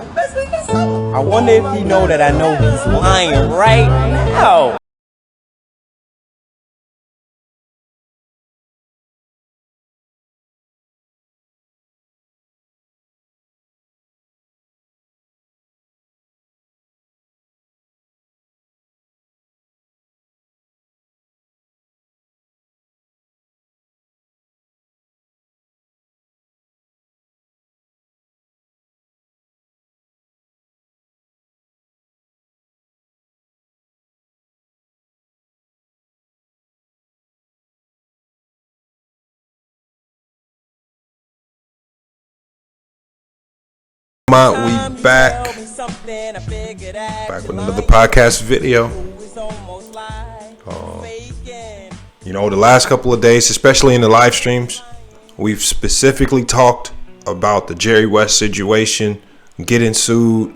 I wonder if he know that I know he's lying right now. We back with another podcast video. The last couple of days, especially in the live streams, we've specifically talked about the Jerry West situation, getting sued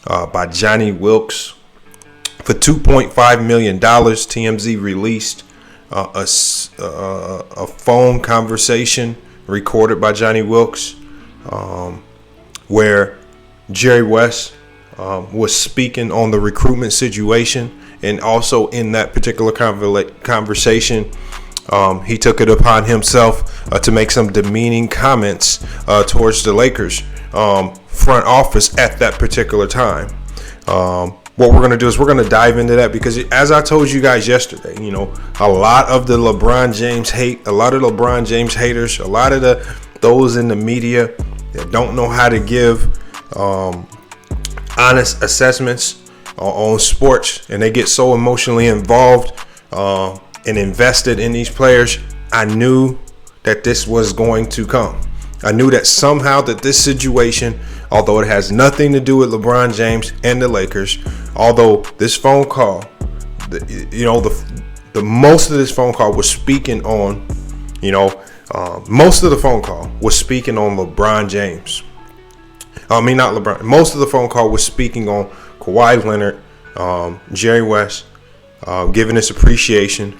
by Johnny Wilkes for $2.5 million. TMZ released a phone conversation recorded by Johnny Wilkes, where Jerry West was speaking on the recruitment situation. And also in that particular conversation, he took it upon himself to make some demeaning comments towards the Lakers front office at that particular time. What we're going to do is we're going to dive into that because, as I told you guys yesterday, a lot of the LeBron James hate, a lot of LeBron James haters, a lot of those in the media that don't know how to give honest assessments on sports, and they get so emotionally involved and invested in these players. I knew that this was going to come. I knew that somehow that this situation, although it has nothing to do with LeBron James and the Lakers, although this phone call, the most of this phone call was speaking on, most of the phone call was speaking on LeBron James. Not LeBron. Most of the phone call was speaking on Kawhi Leonard, Jerry West, giving his appreciation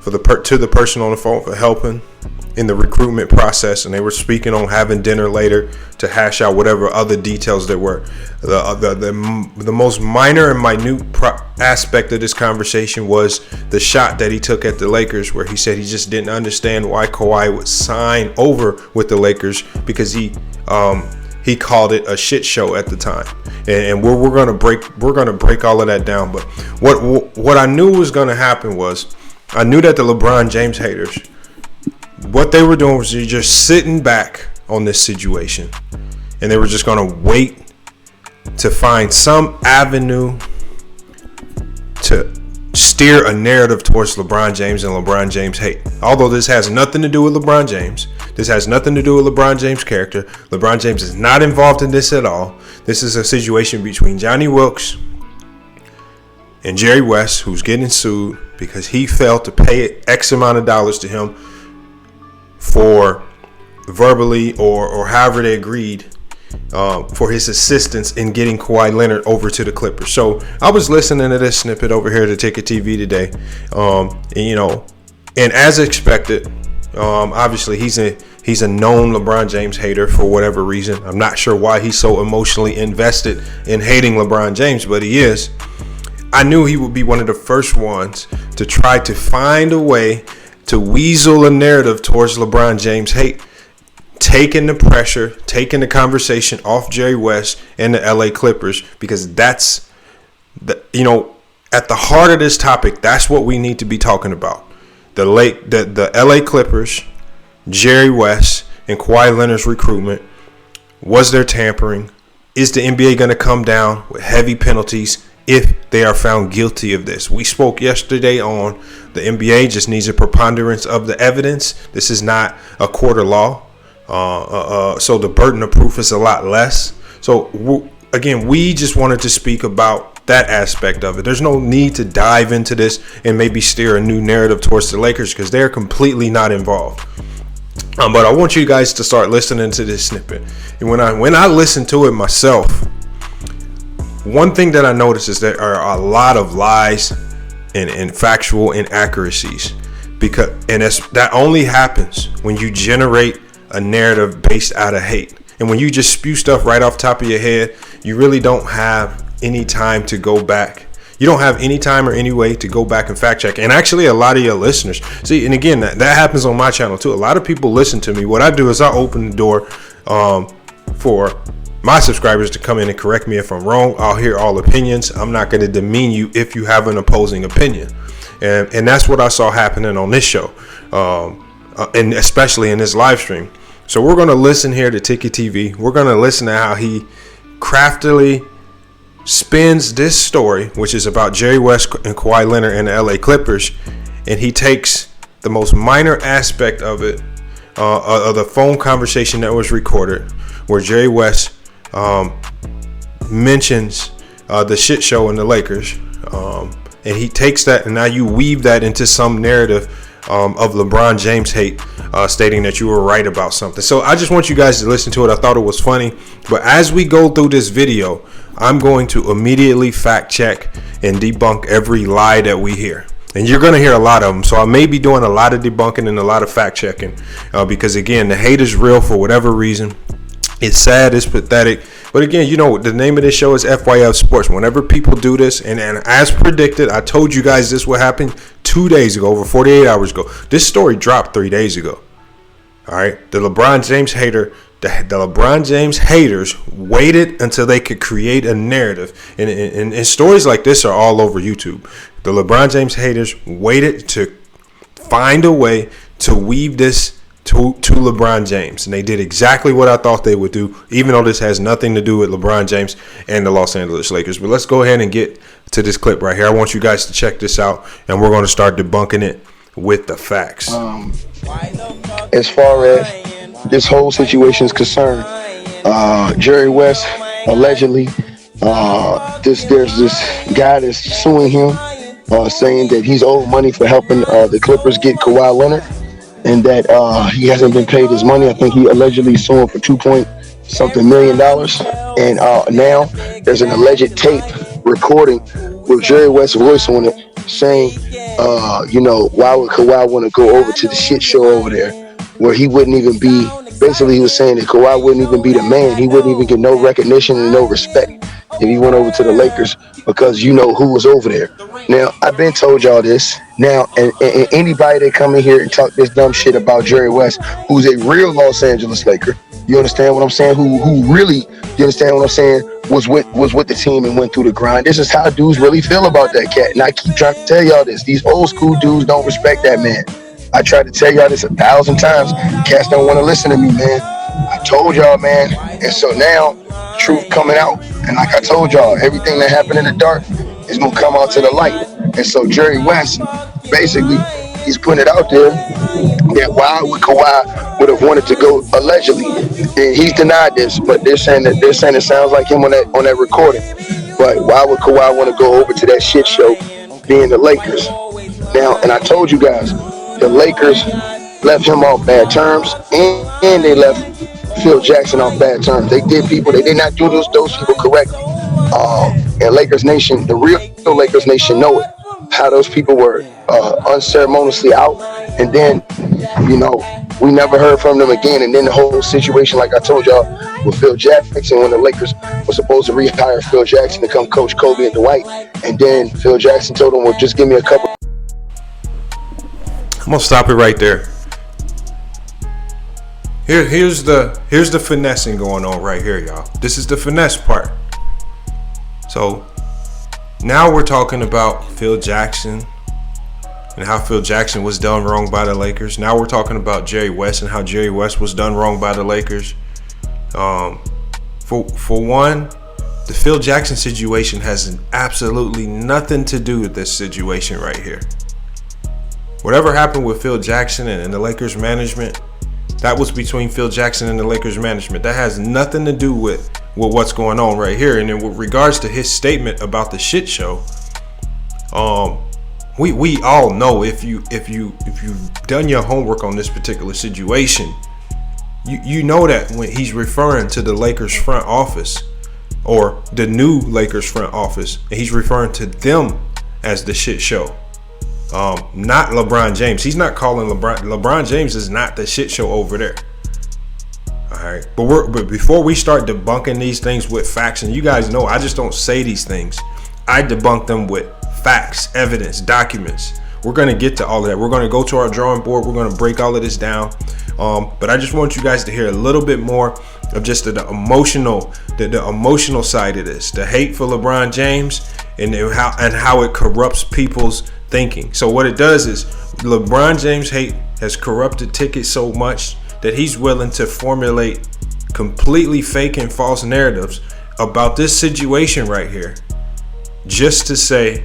to the person on the phone for helping in the recruitment process, and they were speaking on having dinner later to hash out whatever other details there were. The most minor and minute aspect of this conversation was the shot that he took at the Lakers, where he said he just didn't understand why Kawhi would sign over with the Lakers because he called it a shit show at the time. And we're gonna break all of that down. But what I knew was gonna happen was, I knew that the LeBron James haters, what they were doing was they're just sitting back on this situation, and they were just gonna wait to find some avenue to steer a narrative towards LeBron James and LeBron James hate. Although this has nothing to do with LeBron James. This has nothing to do with LeBron James' character. LeBron James is not involved in this at all. This is a situation between Johnny Wilkes and Jerry West, who's getting sued because he failed to pay X amount of dollars to him for verbally or however they agreed for his assistance in getting Kawhi Leonard over to the Clippers. So I was listening to this snippet over here to TicketTV today, and as expected, obviously he's a known LeBron James hater for whatever reason. I'm not sure why he's so emotionally invested in hating LeBron James, but he is. I knew he would be one of the first ones to try to find a way to weasel a narrative towards LeBron James hate, taking the pressure, taking the conversation off Jerry West and the LA Clippers, because that's at the heart of this topic, that's what we need to be talking about. The LA Clippers, Jerry West, and Kawhi Leonard's recruitment. Was there tampering? Is the NBA going to come down with heavy penalties if they are found guilty of this? We spoke yesterday on the NBA just needs a preponderance of the evidence. This is not a court of law. So the burden of proof is a lot less. So again, we just wanted to speak about that aspect of it. There's no need to dive into this and maybe steer a new narrative towards the Lakers because they're completely not involved. But I want you guys to start listening to this snippet. And when I listen to it myself, one thing that I notice is there are a lot of lies and factual inaccuracies, that only happens when you generate a narrative based out of hate. And when you just spew stuff right off the top of your head, you really don't have any time to go back. You don't have any time or any way to go back and fact check. And actually, a lot of your listeners see, and again, that happens on my channel too. A lot of people listen to me. What I do is I open the door for my subscribers to come in and correct me if I'm wrong. I'll hear all opinions. I'm not going to demean you if you have an opposing opinion. And that's what I saw happening on this show, and especially in this live stream. So we're going to listen here to TicketTV. We're going to listen to how he craftily spins this story, which is about Jerry West and Kawhi Leonard and the LA Clippers, and he takes the most minor aspect of it, of the phone conversation that was recorded, where Jerry West mentions the shit show in the Lakers, and he takes that, and now you weave that into some narrative of LeBron James hate, stating that you were right about something. So I just want you guys to listen to it. I thought it was funny, but as we go through this video, I'm going to immediately fact check and debunk every lie that we hear. And you're going to hear a lot of them. So I may be doing a lot of debunking and a lot of fact checking, because again, the hate is real for whatever reason. It's sad, it's pathetic. But again, you know, the name of this show is FYF Sports. Whenever people do this, and as predicted, I told you guys this would happen 2 days ago, over 48 hours ago. This story dropped 3 days ago. All right. The LeBron James haters waited until they could create a narrative. And stories like this are all over YouTube. The LeBron James haters waited to find a way to weave this to LeBron James. And they did exactly what I thought they would do, even though this has nothing to do with LeBron James and the Los Angeles Lakers. But let's go ahead and get to this clip right here. I want you guys to check this out, and we're going to start debunking it with the facts. As far as this whole situation is concerned, Jerry West allegedly, there's this guy that's suing him, saying that he's owed money for helping the Clippers get Kawhi Leonard, and that he hasn't been paid his money. I think he allegedly sued for $2.something million. And now there's an alleged tape recording with Jerry West's voice on it, saying, why would Kawhi want to go over to the shit show over there, where he wouldn't even be. Basically, he was saying that Kawhi wouldn't even be the man. He wouldn't even get no recognition and no respect if he went over to the Lakers, because you know who was over there. Now, I've been told y'all this. Now, and anybody that come in here and talk this dumb shit about Jerry West, who's a real Los Angeles Laker, you understand what I'm saying? Who really, you understand what I'm saying, was with the team and went through the grind. This is how dudes really feel about that cat. And I keep trying to tell y'all this. These old school dudes don't respect that man. I tried to tell y'all this 1,000 times. Cats don't want to listen to me, man. I told y'all, man. And so now, truth coming out. And like I told y'all, everything that happened in the dark is going to come out to the light. And so Jerry West, basically, he's putting it out there that why would Kawhi would have wanted to go, allegedly. And he's denied this, but they're saying it sounds like him on that recording. But why would Kawhi want to go over to that shit show, being the Lakers? Now, and I told you guys, the Lakers left him off bad terms, and they left Phil Jackson off bad terms. They did not do those people correctly. And Lakers Nation, the real Lakers Nation know it, how those people were unceremoniously out. And then, we never heard from them again. And then the whole situation, like I told y'all, with Phil Jackson, when the Lakers were supposed to rehire Phil Jackson to come coach Kobe and Dwight. And then Phil Jackson told them, well, just give me a couple. I'm gonna stop it right there. Here's the finessing going on right here, y'all. This is the finesse part. So now we're talking about Phil Jackson and how Phil Jackson was done wrong by the Lakers. Now we're talking about Jerry West and how Jerry West was done wrong by the Lakers. For one, the Phil Jackson situation has absolutely nothing to do with this situation right here. Whatever happened with Phil Jackson and the Lakers management, that was between Phil Jackson and the Lakers management. That has nothing to do with what's going on right here. And then with regards to his statement about the shit show, we all know if you've done your homework on this particular situation, you know that when he's referring to the Lakers front office, or the new Lakers front office, and he's referring to them as the shit show. Not LeBron James. He's not calling LeBron James is not the shit show over there. All All right, but before we start debunking these things with facts, and you guys know I just don't say these things. I debunk them with facts, evidence, documents. We're going to get to all of that. We're going to go to our drawing board. We're going to break all of this down. But I just want you guys to hear a little bit more of just the emotional side of this, the hate for LeBron James and how it corrupts people's thinking. So what it does is LeBron James hate has corrupted Ticket so much that he's willing to formulate completely fake and false narratives about this situation right here, just to say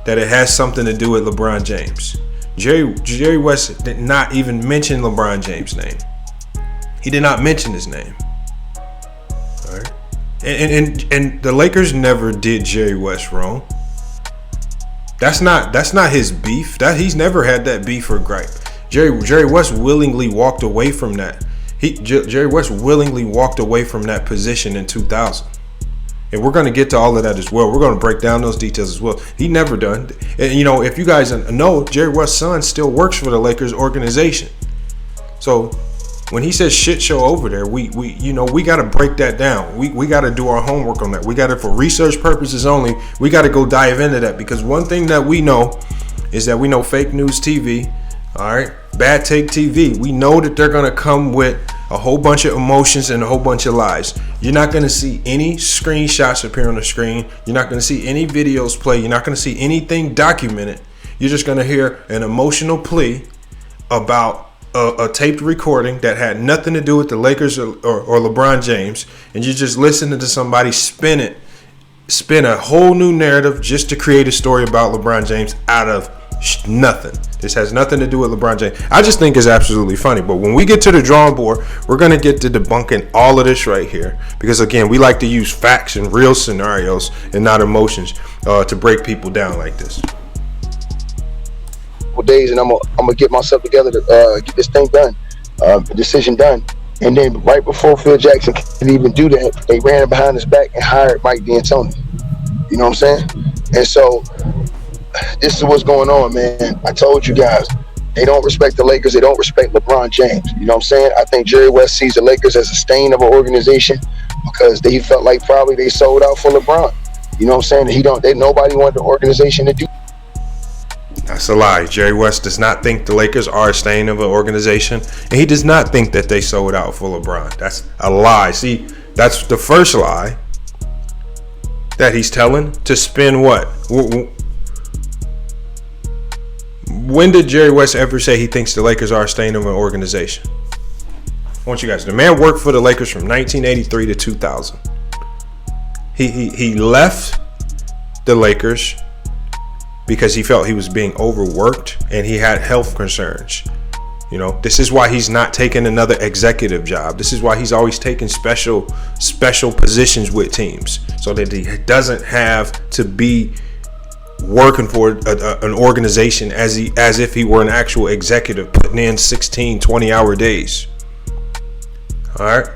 that it has something to do with LeBron James. Jerry West did not even mention LeBron James' name. He did not mention his name. All right. And the Lakers never did Jerry West wrong. That's not his beef. He's never had that beef or gripe. Jerry West willingly walked away from that. Jerry West willingly walked away from that position in 2000. And we're going to get to all of that as well. We're going to break down those details as well. He never done. And, you know, if you guys know, Jerry West's son still works for the Lakers organization. So when he says shit show over there, we got to break that down. We got to do our homework on that. We got to, for research purposes only, we got to go dive into that. Because one thing that we know is that we know fake news TV, all right, bad take TV. We know that they're going to come with a whole bunch of emotions and a whole bunch of lies. You're not going to see any screenshots appear on the screen. You're not going to see any videos play. You're not going to see anything documented. You're just going to hear an emotional plea about a taped recording that had nothing to do with the Lakers or LeBron James. And you're just listening to somebody spin a whole new narrative just to create a story about LeBron James out of nothing. This has nothing to do with LeBron James. I just think it's absolutely funny. But when we get to the drawing board, we're going to get to debunking all of this right here. Because, again, we like to use facts and real scenarios and not emotions to break people down like this. Days, and I'm gonna get myself together to get this thing done, the decision done. And then right before Phil Jackson could even do that, they ran behind his back and hired Mike D'Antoni. You know what I'm saying? And so this is what's going on, man. I told you guys, they don't respect the Lakers. They don't respect LeBron James. You know what I'm saying? I think Jerry West sees the Lakers as a stain of an organization because they felt like probably they sold out for LeBron. You know what I'm saying? Nobody wanted the organization to do. That's a lie. Jerry West does not think the Lakers are a stain of an organization, and he does not think that they sold out for LeBron. That's a lie. See, that's the first lie that he's telling to spin what? When did Jerry West ever say he thinks the Lakers are a stain of an organization? I want you guys. The man worked for the Lakers from 1983 to 2000. He left the Lakers because he felt he was being overworked and he had health concerns. You know, this is why he's not taking another executive job. This is why he's always taking special positions with teams so that he doesn't have to be working for an organization as if he were an actual executive putting in 16, 20-hour days. All right.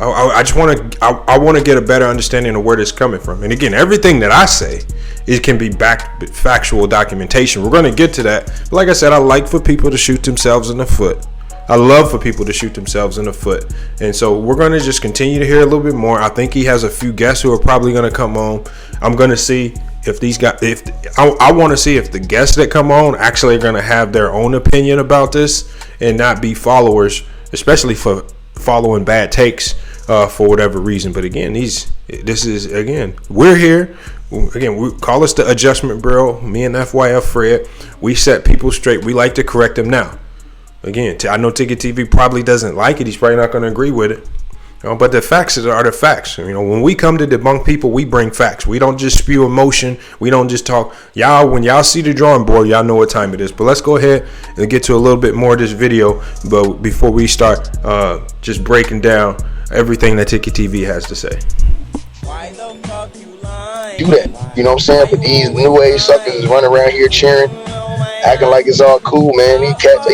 I want to get a better understanding of where this is coming from. And again, everything that I say, it can be backed with factual documentation. We're going to get to that. But like I said, I like for people to shoot themselves in the foot. I love for people to shoot themselves in the foot. And so we're going to just continue to hear a little bit more. I think he has a few guests who are probably going to come on. I'm going to see if these guys, I want to see if the guests that come on actually are going to have their own opinion about this and not be followers, especially for following bad takes for whatever reason. But again, we're here. Again, we call us the Adjustment Bureau. Me and FYF Fred, we set people straight. We like to correct them now. Again, I know TicketTV probably doesn't like it. He's probably not going to agree with it. But the facts are the facts. You know, when we come to debunk people, we bring facts. We don't just spew emotion. We don't just talk. Y'all, when y'all see the drawing board, y'all know what time it is. But let's go ahead and get to a little bit more of this video. But before we start just breaking down everything that TicketTV has to say. Why the fuck you lying? Do that. You know what I'm saying? But these new age suckers is running around here cheering, acting like it's all cool, man. These cats,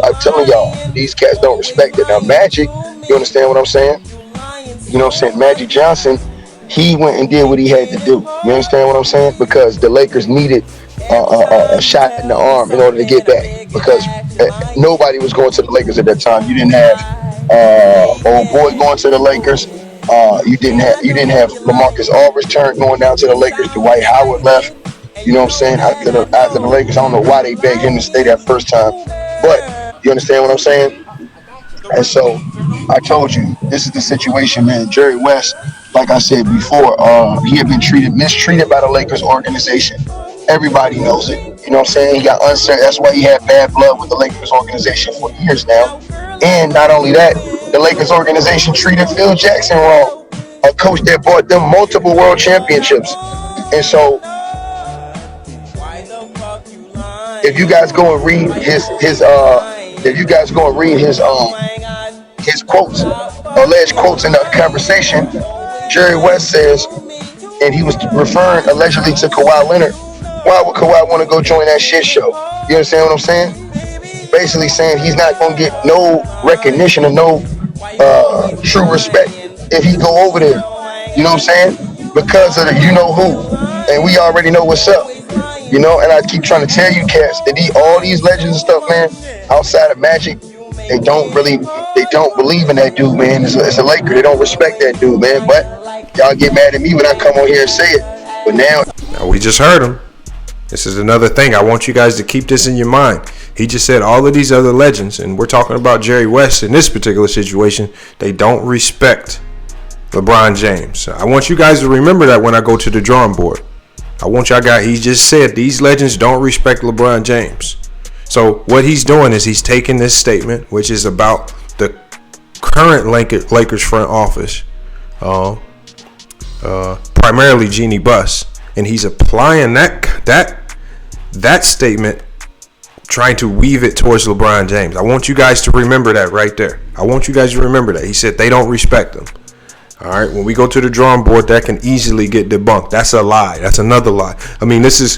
I'm telling y'all, these cats don't respect it. Now, Magic, you understand what I'm saying? You know what I'm saying? Magic Johnson, he went and did what he had to do. You understand what I'm saying? Because the Lakers needed a shot in the arm in order to get back. Because nobody was going to the Lakers at that time. You didn't have Old boy going to the Lakers. You didn't have LaMarcus Aldridge turn going down to the Lakers. Dwight Howard left. You know what I'm saying? After the Lakers, I don't know why they begged him to stay that first time, but you understand what I'm saying? And so I told you, this is the situation, man. Jerry West, like I said before, he had been mistreated by the Lakers organization. Everybody knows it. You know what I'm saying? He got uncertain. That's why he had bad blood with the Lakers organization for years now. And not only that, the Lakers organization treated Phil Jackson wrong, a coach that brought them multiple world championships. And so, if you guys go and read his quotes, alleged quotes in the conversation, Jerry West says, and he was referring allegedly to Kawhi Leonard. Why would Kawhi want to go join that shit show? You understand what I'm saying? Basically saying he's not going to get no recognition or no true respect if he go over there. You know what I'm saying? Because of the you know who. And we already know what's up. You know, and I keep trying to tell you, cats, that all these legends and stuff, man, outside of Magic, they don't believe in that dude, man. It's a Laker. They don't respect that dude, man. But y'all get mad at me when I come on here and say it. But now we just heard him. This is another thing. I want you guys to keep this in your mind. He just said all of these other legends, and we're talking about Jerry West in this particular situation. They don't respect LeBron James. I want you guys to remember that when I go to the drawing board. I want y'all guys, he just said these legends don't respect LeBron James. So what he's doing is he's taking this statement, which is about the current Lakers front office, primarily Jeannie Buss, and he's applying that statement, trying to weave it towards LeBron James. I want you guys to remember that right there. I want you guys to remember that. He said they don't respect him. All right, when we go to the drawing board, that can easily get debunked. That's a lie. That's another lie. I mean, this is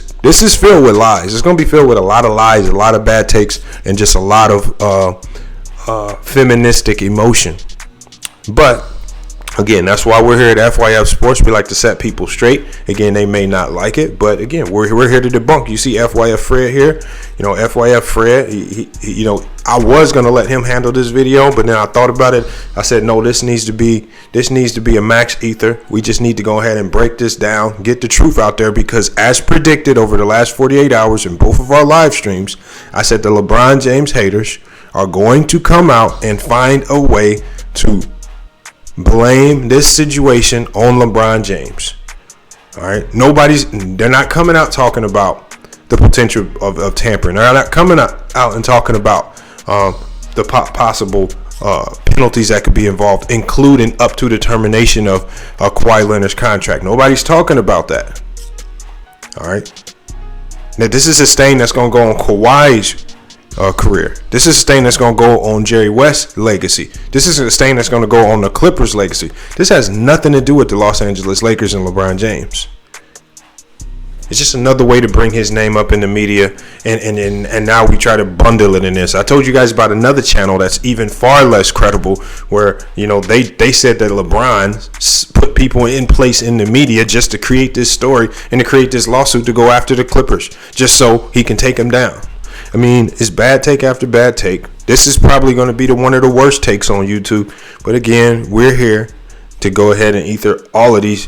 filled with lies. It's going to be filled with a lot of lies, a lot of bad takes, and just a lot of feministic emotion. But again, that's why we're here at FYF Sports. We like to set people straight. Again, they may not like it, but again, we're here to debunk. You see FYF Fred here. You know, FYF Fred, he you know, I was going to let him handle this video, but then I thought about it. I said, no, this needs to be a max ether. We just need to go ahead and break this down, get the truth out there, because as predicted over the last 48 hours in both of our live streams, I said the LeBron James haters are going to come out and find a way to blame this situation on LeBron James. All right, they're not coming out talking about the potential of tampering. They're not coming out and talking about the possible penalties that could be involved, including up to the termination of Kawhi Leonard's contract. Nobody's talking about that. All right. Now, this is a stain that's going to go on Kawhi's career. This is a stain that's going to go on Jerry West's legacy. This is a stain that's going to go on the Clippers' legacy. This has nothing to do with the Los Angeles Lakers and LeBron James. It's just another way to bring his name up in the media, and now we try to bundle it in this. I told you guys about another channel that's even far less credible, where you know they said that LeBron put people in place in the media just to create this story and to create this lawsuit to go after the Clippers, just so he can take them down. I mean, it's bad take after bad take. This is probably going to be one of the worst takes on YouTube. But again, we're here to go ahead and ether all of these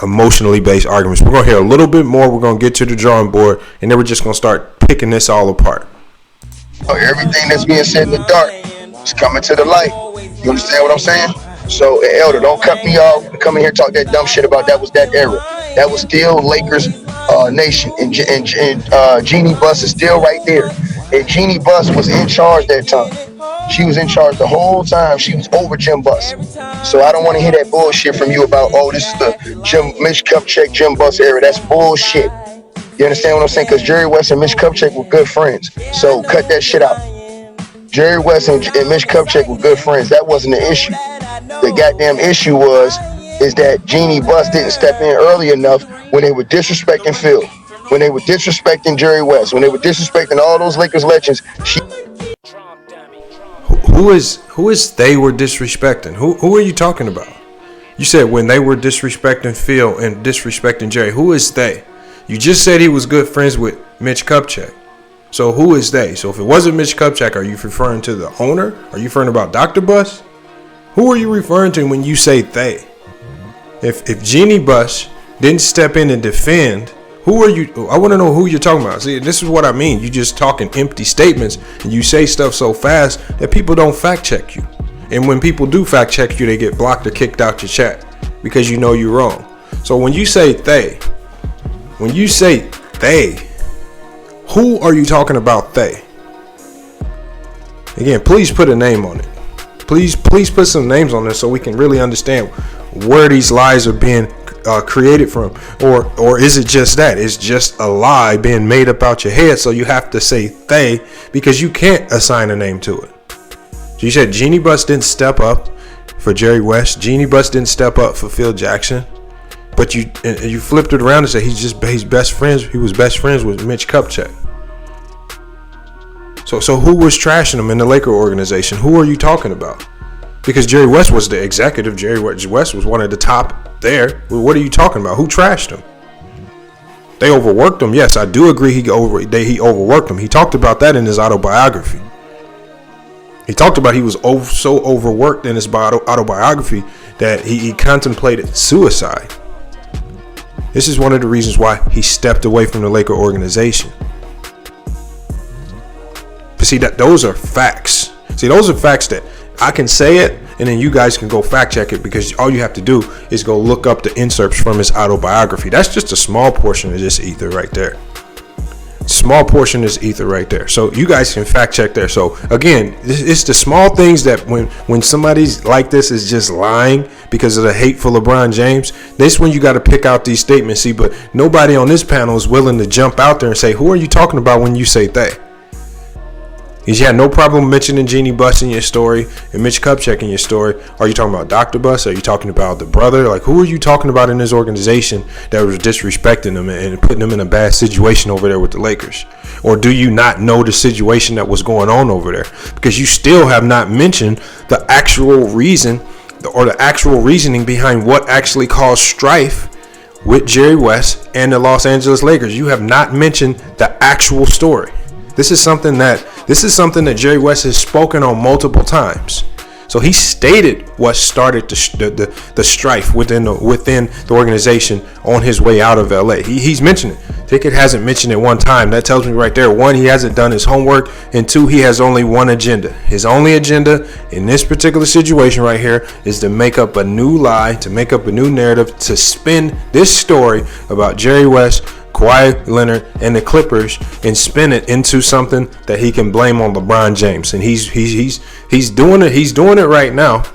emotionally based arguments. We're going to hear a little bit more. We're going to get to the drawing board, and then we're just going to start picking this all apart. Everything that's being said in the dark is coming to the light. You understand what I'm saying? So, Elder, don't cut me off and come in here and talk that dumb shit about that was that era. That was still Lakers nation, and Jeannie Buss is still right there. And Jeannie Buss was in charge that time. She was in charge the whole time. She was over Jim Buss. So I don't want to hear that bullshit from you about, oh, this is the Mitch Kupchak, Jim Buss era. That's bullshit. You understand what I'm saying? Because Jerry West and Mitch Kupchak were good friends. So cut that shit out. Jerry West and Mitch Kupchak were good friends. That wasn't the issue. The goddamn issue is that Jeannie Buss didn't step in early enough when they were disrespecting Phil, when they were disrespecting Jerry West, when they were disrespecting all those Lakers legends. Who is they were disrespecting? Who are you talking about? You said when they were disrespecting Phil and disrespecting Jerry. Who is they? You just said he was good friends with Mitch Kupchak. So who is they? So if it wasn't Mitch Kupchak, are you referring to the owner? Are you referring about Dr. Buss? Who are you referring to when you say they? If Jeannie Buss didn't step in and defend, who are you? I want to know who you're talking about. See, this is what I mean. You just talking empty statements and you say stuff so fast that people don't fact check you. And when people do fact check you, they get blocked or kicked out your chat because you know you're wrong. So when you say they, who are you talking about they? Again, please put a name on it. Please put some names on this so we can really understand where these lies are being created from, or is it just that? It's just a lie being made up out your head, so you have to say they because you can't assign a name to it. So you said Jeannie Buss didn't step up for Jerry West. Jeannie Buss didn't step up for Phil Jackson, but you flipped it around and said he's best friends. He was best friends with Mitch Kupchak. So who was trashing him in the Laker organization? Who are you talking about? Because Jerry West was the executive. Jerry West was one of the top there. Well, what are you talking about? Who trashed him? They overworked him. Yes, I do agree he overworked him. He talked about that in his autobiography. He talked about he was so overworked in his autobiography that he contemplated suicide. This is one of the reasons why he stepped away from the Laker organization. But see, those are facts. See, those are facts that I can say it, and then you guys can go fact check it, because all you have to do is go look up the inserts from his autobiography. That's just a small portion of this ether right there. Small portion is ether right there. So you guys can fact check there. So again, it's the small things that when somebody's like this is just lying because of the hateful LeBron James, this when you got to pick out these statements. See, but nobody on this panel is willing to jump out there and say, who are you talking about when you say they? Because you had no problem mentioning Jeannie Buss in your story and Mitch Kupchak in your story. Are you talking about Dr. Buss? Are you talking about the brother? Like, who are you talking about in this organization that was disrespecting them and putting them in a bad situation over there with the Lakers? Or do you not know the situation that was going on over there? Because you still have not mentioned the actual reason or the actual reasoning behind what actually caused strife with Jerry West and the Los Angeles Lakers. You have not mentioned the actual story. This is something that Jerry West has spoken on multiple times. So he stated what started the strife within the organization on his way out of LA. He's mentioned it. Ticket hasn't mentioned it one time. That tells me right there, one, he hasn't done his homework, and two, he has only one agenda. His only agenda in this particular situation right here is to make up a new lie, to make up a new narrative, to spin this story about Jerry West, Kawhi Leonard, and the Clippers, and spin it into something that he can blame on LeBron James. And he's doing it. He's doing it right now.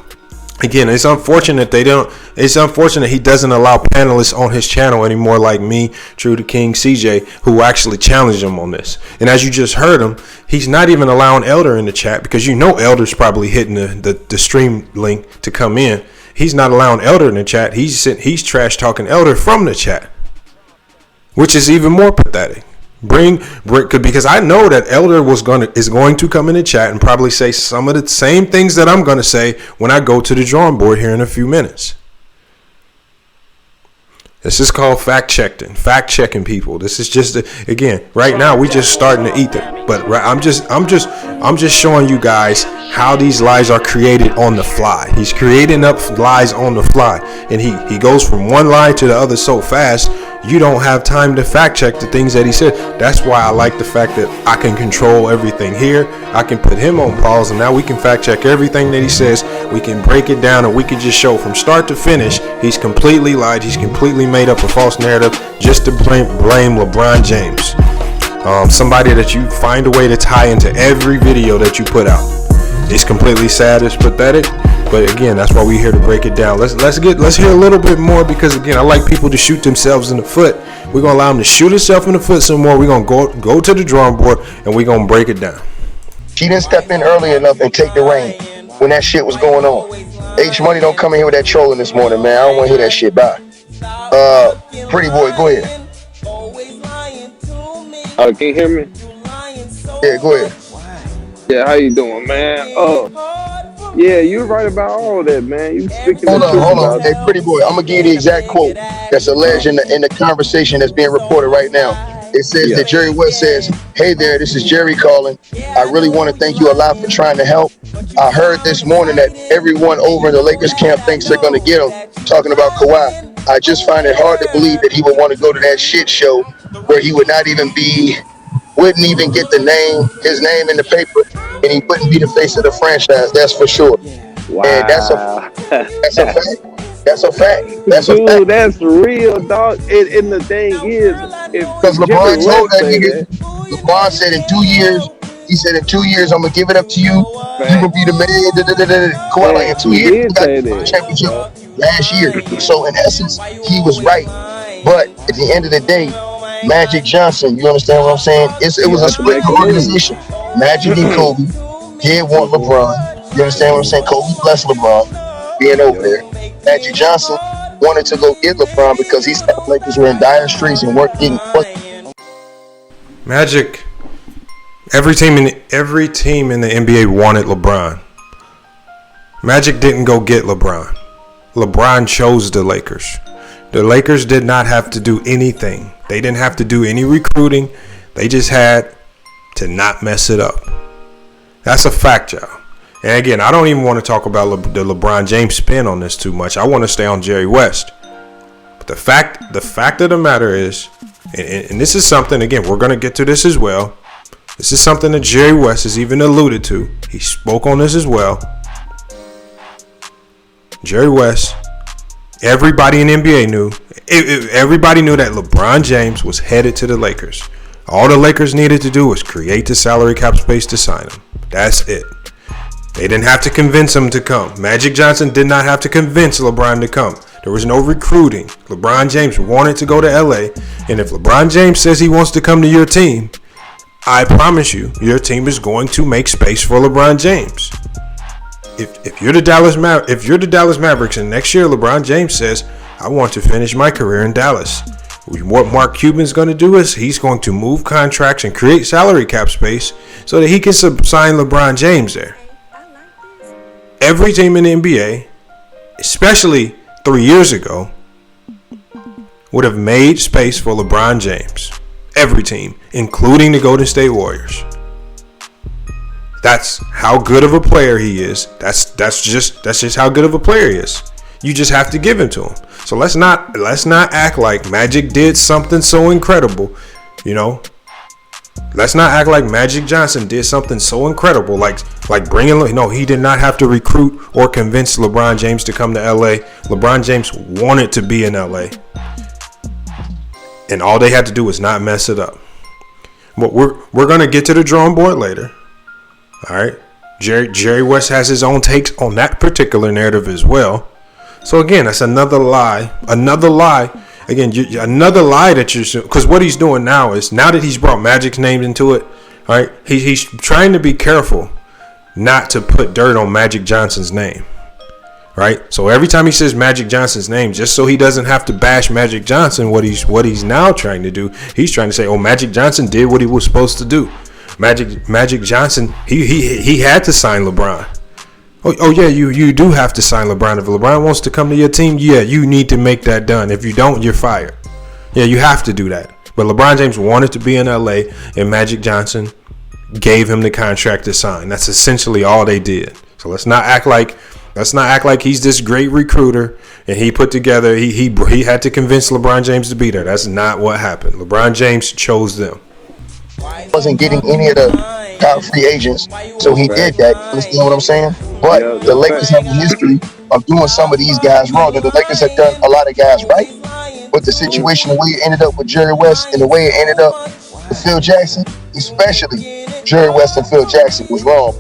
Again, it's unfortunate he doesn't allow panelists on his channel anymore, like me, True to King, CJ, who actually challenged him on this. And as you just heard him, he's not even allowing Elder in the chat, because you know Elder's probably hitting the stream link to come in. He's not allowing Elder in the chat. He's trash talking Elder from the chat, which is even more pathetic. Because I know that Elder is going to come in the chat and probably say some of the same things that I'm going to say when I go to the drawing board here in a few minutes. This is called fact checking people. This is just again, right now we just starting to eat it. But I'm just showing you guys how these lies are created on the fly. He's creating up lies on the fly, and he goes from one lie to the other so fast you don't have time to fact check the things that he said. That's why I like the fact that I can control everything here. I can put him on pause, and now we can fact check everything that he says. We can break it down, and we can just show from start to finish he's completely lied. He's completely made up a false narrative just to blame LeBron James. Somebody that you find a way to tie into every video that you put out. It's completely sad. It's pathetic. But again, that's why we're here to break it down. Let's hear a little bit more, because again, I like people to shoot themselves in the foot. We're gonna allow him to shoot himself in the foot some more. We're gonna go to the drawing board, and we're gonna break it down. She didn't step in early enough and take the reign when that shit was going on. H Money don't come in here with that trolling this morning, man. I don't want to hear that shit. Bye. Pretty boy, go ahead. Can you hear me? Yeah, go ahead. Yeah, how you doing, man? Yeah, you're right about all that, man. You speaking Hold on. Hey, pretty boy, I'm gonna give you the exact quote that's alleged in the conversation that's being reported right now. It says that Jerry West says, "Hey there, this is Jerry calling. I really want to thank you a lot for trying to help. I heard this morning that everyone over in the Lakers camp thinks they're going to get him, talking about Kawhi. I just find it hard to believe that he would want to go to that shit show where he would not even wouldn't even get his name in the paper, and he wouldn't be the face of the franchise. That's for sure. Wow. And that's a fact. That's a fact. Dude, that's real, dog. And the thing is, because LeBron told that nigga, LeBron said in 2 years, he said in 2 years, I'm gonna give it up to you. You will be the man. Kawhi, like in 2 years, he got the championship last year. So in essence, he was right. But at the end of the day, Magic Johnson, you understand what I'm saying? It was a split organization. Magic and Kobe did want LeBron. You understand what I'm saying? Kobe blessed LeBron being over there. Magic Johnson wanted to go get LeBron because he said the Lakers were in dire straits and weren't getting Magic. Every team in the NBA wanted LeBron. Magic didn't go get LeBron. LeBron chose the Lakers. The Lakers did not have to do anything. They didn't have to do any recruiting. They just had to not mess it up. That's a fact, y'all. And again, I don't even want to talk about the LeBron James spin on this too much. I want to stay on Jerry West. But the fact of the matter is, and this is something, again, we're going to get to this as well. This is something that Jerry West has even alluded to. He spoke on this as well. Jerry West, everybody in the NBA knew. Everybody knew that LeBron James was headed to the Lakers. All the Lakers needed to do was create the salary cap space to sign him. That's it. They didn't have to convince him to come. Magic Johnson did not have to convince LeBron to come. There was no recruiting. LeBron James wanted to go to LA. And if LeBron James says he wants to come to your team, I promise you, your team is going to make space for LeBron James. If you're the Dallas Mavericks and next year LeBron James says, I want to finish my career in Dallas, what Mark Cuban's going to do is he's going to move contracts and create salary cap space so that he can sign LeBron James there. Every team in the NBA, especially 3 years ago, would have made space for LeBron James. Every team, including the Golden State Warriors. That's how good of a player he is. That's just how good of a player he is. You just have to give him to him. So let's not act like Magic did something so incredible, you know. Let's not act like Magic Johnson did something so incredible, like bringing. No, he did not have to recruit or convince LeBron James to come to LA. LeBron James wanted to be in LA, and all they had to do was not mess it up. But we're gonna get to the drawing board later. All right, Jerry West has his own takes on that particular narrative as well. So again, that's another lie. Again, another lie that you're, because what he's doing now is, now that he's brought Magic's name into it, all right, he's trying to be careful not to put dirt on Magic Johnson's name, right? So every time he says Magic Johnson's name, just so he doesn't have to bash Magic Johnson, what he's now trying to do, he's trying to say, oh, Magic Johnson did what he was supposed to do. Magic Johnson, he had to sign LeBron. Oh yeah, you do have to sign LeBron. If LeBron wants to come to your team, yeah, you need to make that done. If you don't, you're fired. Yeah, you have to do that. But LeBron James wanted to be in LA, and Magic Johnson gave him the contract to sign. That's essentially all they did. So let's not act like he's this great recruiter and he put together he had to convince LeBron James to be there. That's not what happened. LeBron James chose them. Wasn't getting any of the top free agents, so he did that. You understand what I'm saying? But the Lakers have a history of doing some of these guys wrong, and the Lakers have done a lot of guys right. But the situation, the way it ended up with Jerry West and the way it ended up with Phil Jackson, especially Jerry West and Phil Jackson, was wrong.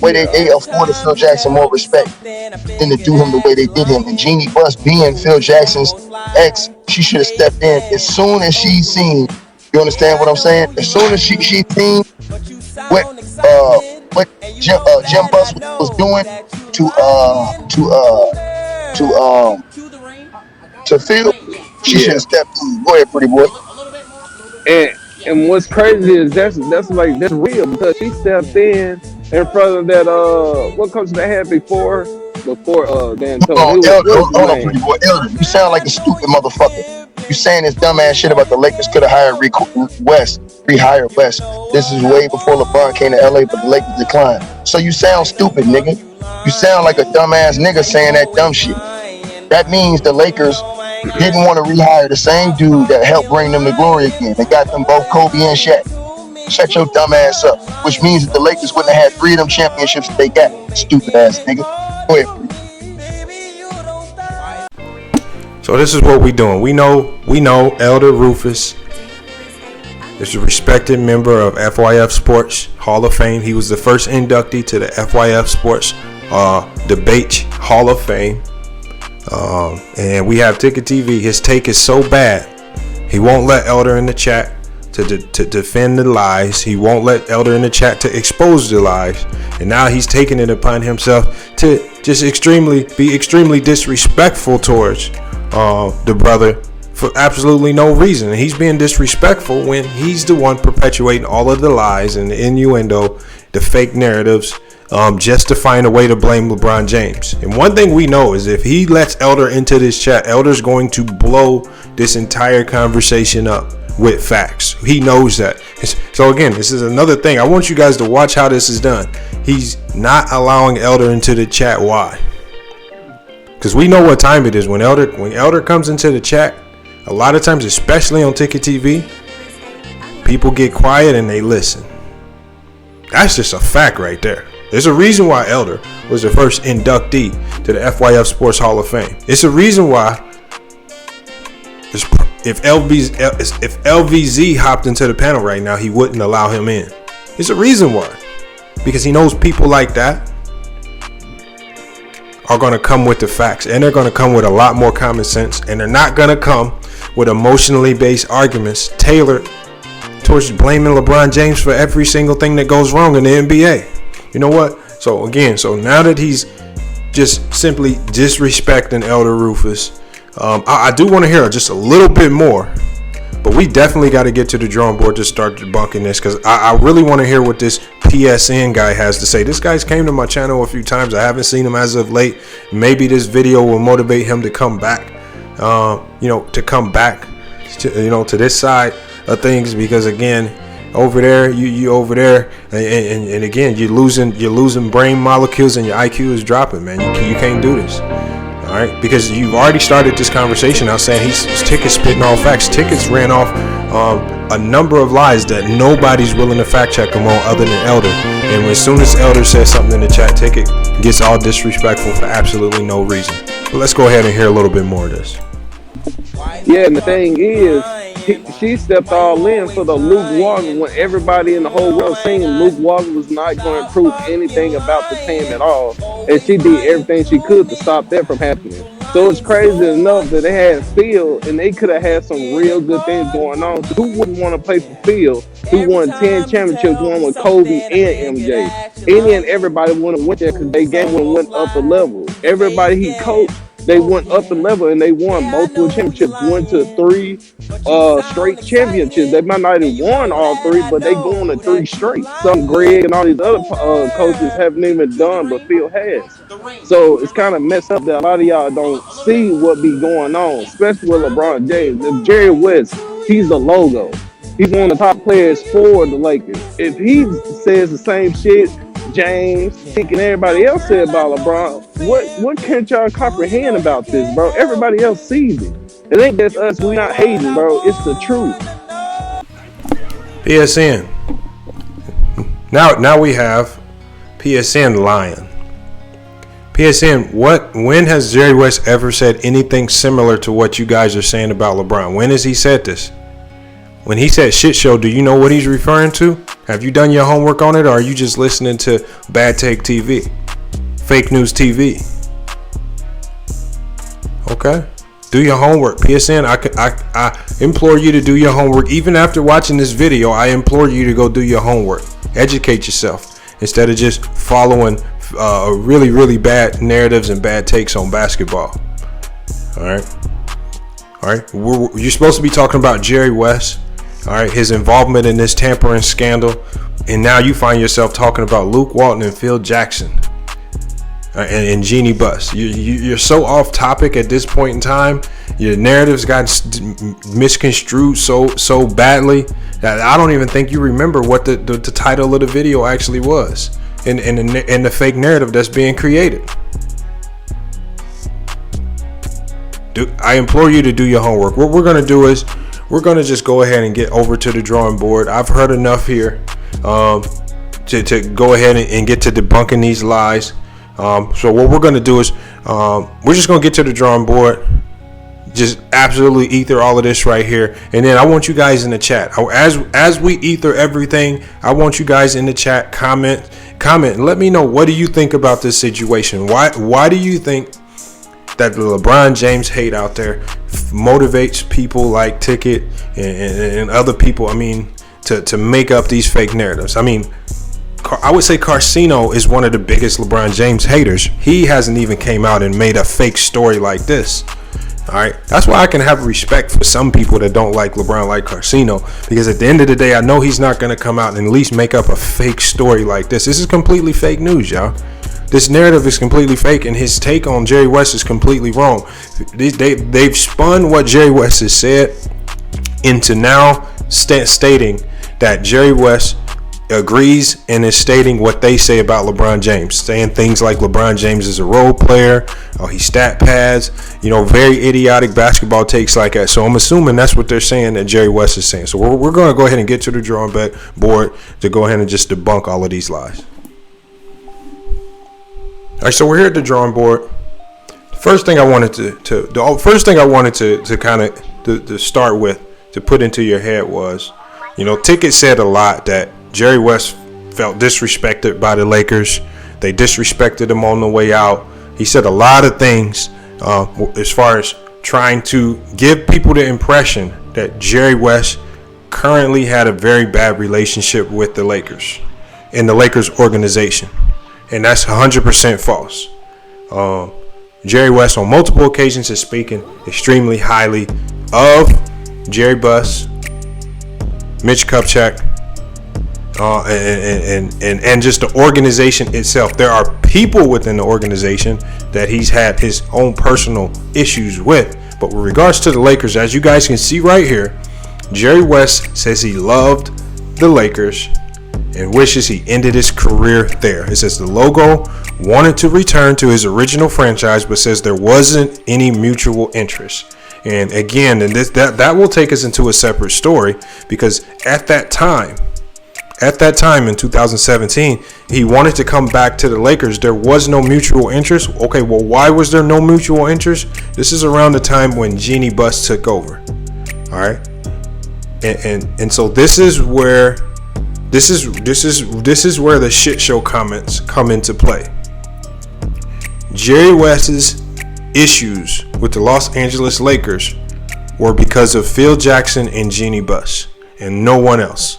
Where they afforded Phil Jackson more respect than to do him the way they did him. And Jeannie Buss, being Phil Jackson's ex, she should have stepped in as soon as she seen. You understand what I'm saying? As soon as she seen what Jim Buss was doing to Phil, she should have stepped in. Go ahead, pretty boy. And what's crazy is that's real, because she stepped in front of that what coach they had before Dan Tony. Hold on, pretty boy. Elder, you sound like a stupid motherfucker. You saying this dumbass shit about the Lakers could have hired rehired West. This is way before LeBron came to LA, but the Lakers declined. So you sound stupid, nigga. You sound like a dumbass nigga saying that dumb shit. That means the Lakers didn't want to rehire the same dude that helped bring them to glory again. They got them both Kobe and Shaq. Shut your dumb ass up. Which means that the Lakers wouldn't have had 3 of them championships that they got. Stupid ass nigga. Go ahead. So this is what we doing. We know Elder Rufus is a respected member of FYF Sports Hall of Fame. He was the first inductee to the FYF Sports Debate Hall of Fame. And we have TicketTV. His take is so bad, he won't let Elder in the chat to defend the lies. He won't let Elder in the chat to expose the lies. And now he's taking it upon himself to just be extremely disrespectful towards the brother for absolutely no reason. And he's being disrespectful when he's the one perpetuating all of the lies and the innuendo, the fake narratives, just to find a way to blame LeBron James. And one thing we know is if he lets Elder into this chat, Elder's going to blow this entire conversation up with facts. He knows that. So again, this is another thing. I want you guys to watch how this is done. He's not allowing Elder into the chat. Why? Because we know what time it is. When Elder comes into the chat, a lot of times, especially on TicketTV, people get quiet and they listen. That's just a fact right there. There's a reason why Elder was the first inductee to the FYF Sports Hall of Fame. It's a reason why if LVZ hopped into the panel right now, he wouldn't allow him in. There's a reason why. Because he knows people like that are going to come with the facts, and they're going to come with a lot more common sense, and they're not going to come with emotionally based arguments tailored towards blaming LeBron James for every single thing that goes wrong in the NBA. You know what? So now that he's just simply disrespecting Elder Rufus, I do want to hear just a little bit more, but we definitely got to get to the drawing board to start debunking this, because I really want to hear what this PSN guy has to say. This guy's came to my channel a few times. I haven't seen him as of late. Maybe this video will motivate him to come back, to this side of things, because again, over there, you over there, and again, you're losing brain molecules and your IQ is dropping, man. You can't do this. All right, because you've already started this conversation out saying he's Ticket's spitting all facts. Ticket's ran off a number of lies that nobody's willing to fact check him on other than Elder. And as soon as Elder says something in the chat, Ticket gets all disrespectful for absolutely no reason. But let's go ahead and hear a little bit more of this. Yeah, and the thing is, she stepped all in for the Luke Walton when everybody in the whole world saying Luke Walton was not going to prove anything about the team at all, and she did everything she could to stop that from happening. So it's crazy enough that they had Phil, and they could have had some real good things going on. Who wouldn't want to play for Phil, who won 10 championships, one with Kobe and MJ? Any and everybody would have went there because they game would have went up a level. Everybody he coached, they went up the level and they won multiple championships, went to 3 straight championships. They might not have won all 3, but they going to 3 straight. Some Greg and all these other coaches haven't even done, but Phil has. So it's kind of messed up that a lot of y'all don't see what be going on, especially with LeBron James. If Jerry West, he's the logo. He's one of the top players for the Lakers. If he says the same shit James, Tick, and everybody else said about LeBron, what can't y'all comprehend about this, bro? Everybody else sees it. It ain't just us. We not hating, bro. It's the truth. PSN. Now we have PSN lying. PSN, when has Jerry West ever said anything similar to what you guys are saying about LeBron? When has he said this? When he said shit show, do you know what he's referring to? Have you done your homework on it, or are you just listening to Bad Take TV? Fake News TV? Okay. Do your homework. PSN, I implore you to do your homework. Even after watching this video, I implore you to go do your homework. Educate yourself instead of just following really, really bad narratives and bad takes on basketball. All right. You're supposed to be talking about Jerry West. All right, his involvement in this tampering scandal, and now you find yourself talking about Luke Walton and Phil Jackson and Jeannie Buss. You're so off topic at this point in time, Your narratives got misconstrued so badly that I don't even think you remember what the title of the video actually was, in the fake narrative that's being created. I implore you to do your homework. What we're going to do is we're going to just go ahead and get over to the drawing board. I've heard enough here to go ahead and get to debunking these lies. So what we're going to do is we're just going to get to the drawing board, just absolutely ether all of this right here. And then I want you guys in the chat. As we ether everything, I want you guys in the chat, comment and let me know, what do you think about this situation? Why do you think that the LeBron James hate out there motivates people like Ticket and other people, I mean, to make up these fake narratives? I mean, I would say Carcino is one of the biggest LeBron James haters. He hasn't even came out and made a fake story like this. All right, that's why I can have respect for some people that don't like LeBron, like Carcino, because at the end of the day, I know he's not going to come out and at least make up a fake story like this. This is completely fake news, y'all. This narrative is completely fake, and his take on Jerry West is completely wrong. They've spun what Jerry West has said into now stating that Jerry West agrees and is stating what they say about LeBron James, saying things like LeBron James is a role player, or he stat pads, very idiotic basketball takes like that. So I'm assuming that's what they're saying that Jerry West is saying. So we're going to go ahead and get to the drawing board to go ahead and just debunk all of these lies. All right, so we're here at the drawing board. First thing I wanted to kind of start with, to put into your head was, Ticket said a lot that Jerry West felt disrespected by the Lakers. They disrespected him on the way out. He said a lot of things as far as trying to give people the impression that Jerry West currently had a very bad relationship with the Lakers and the Lakers organization. And that's 100% false. Jerry West on multiple occasions is speaking extremely highly of Jerry Buss, Mitch Kupchak, and just the organization itself. There are people within the organization that he's had his own personal issues with. But with regards to the Lakers, as you guys can see right here, Jerry West says he loved the Lakers and wishes he ended his career there. It says the logo wanted to return to his original franchise, but says there wasn't any mutual interest. And again, that will take us into a separate story, because at that time in 2017, he wanted to come back to the Lakers. There was no mutual interest. Okay, well, why was there no mutual interest? This is around the time when Jeanie Buss took over. All right, and so this is where the shit show comments come into play. Jerry West's issues with the Los Angeles Lakers were because of Phil Jackson and Jeanie Buss and no one else.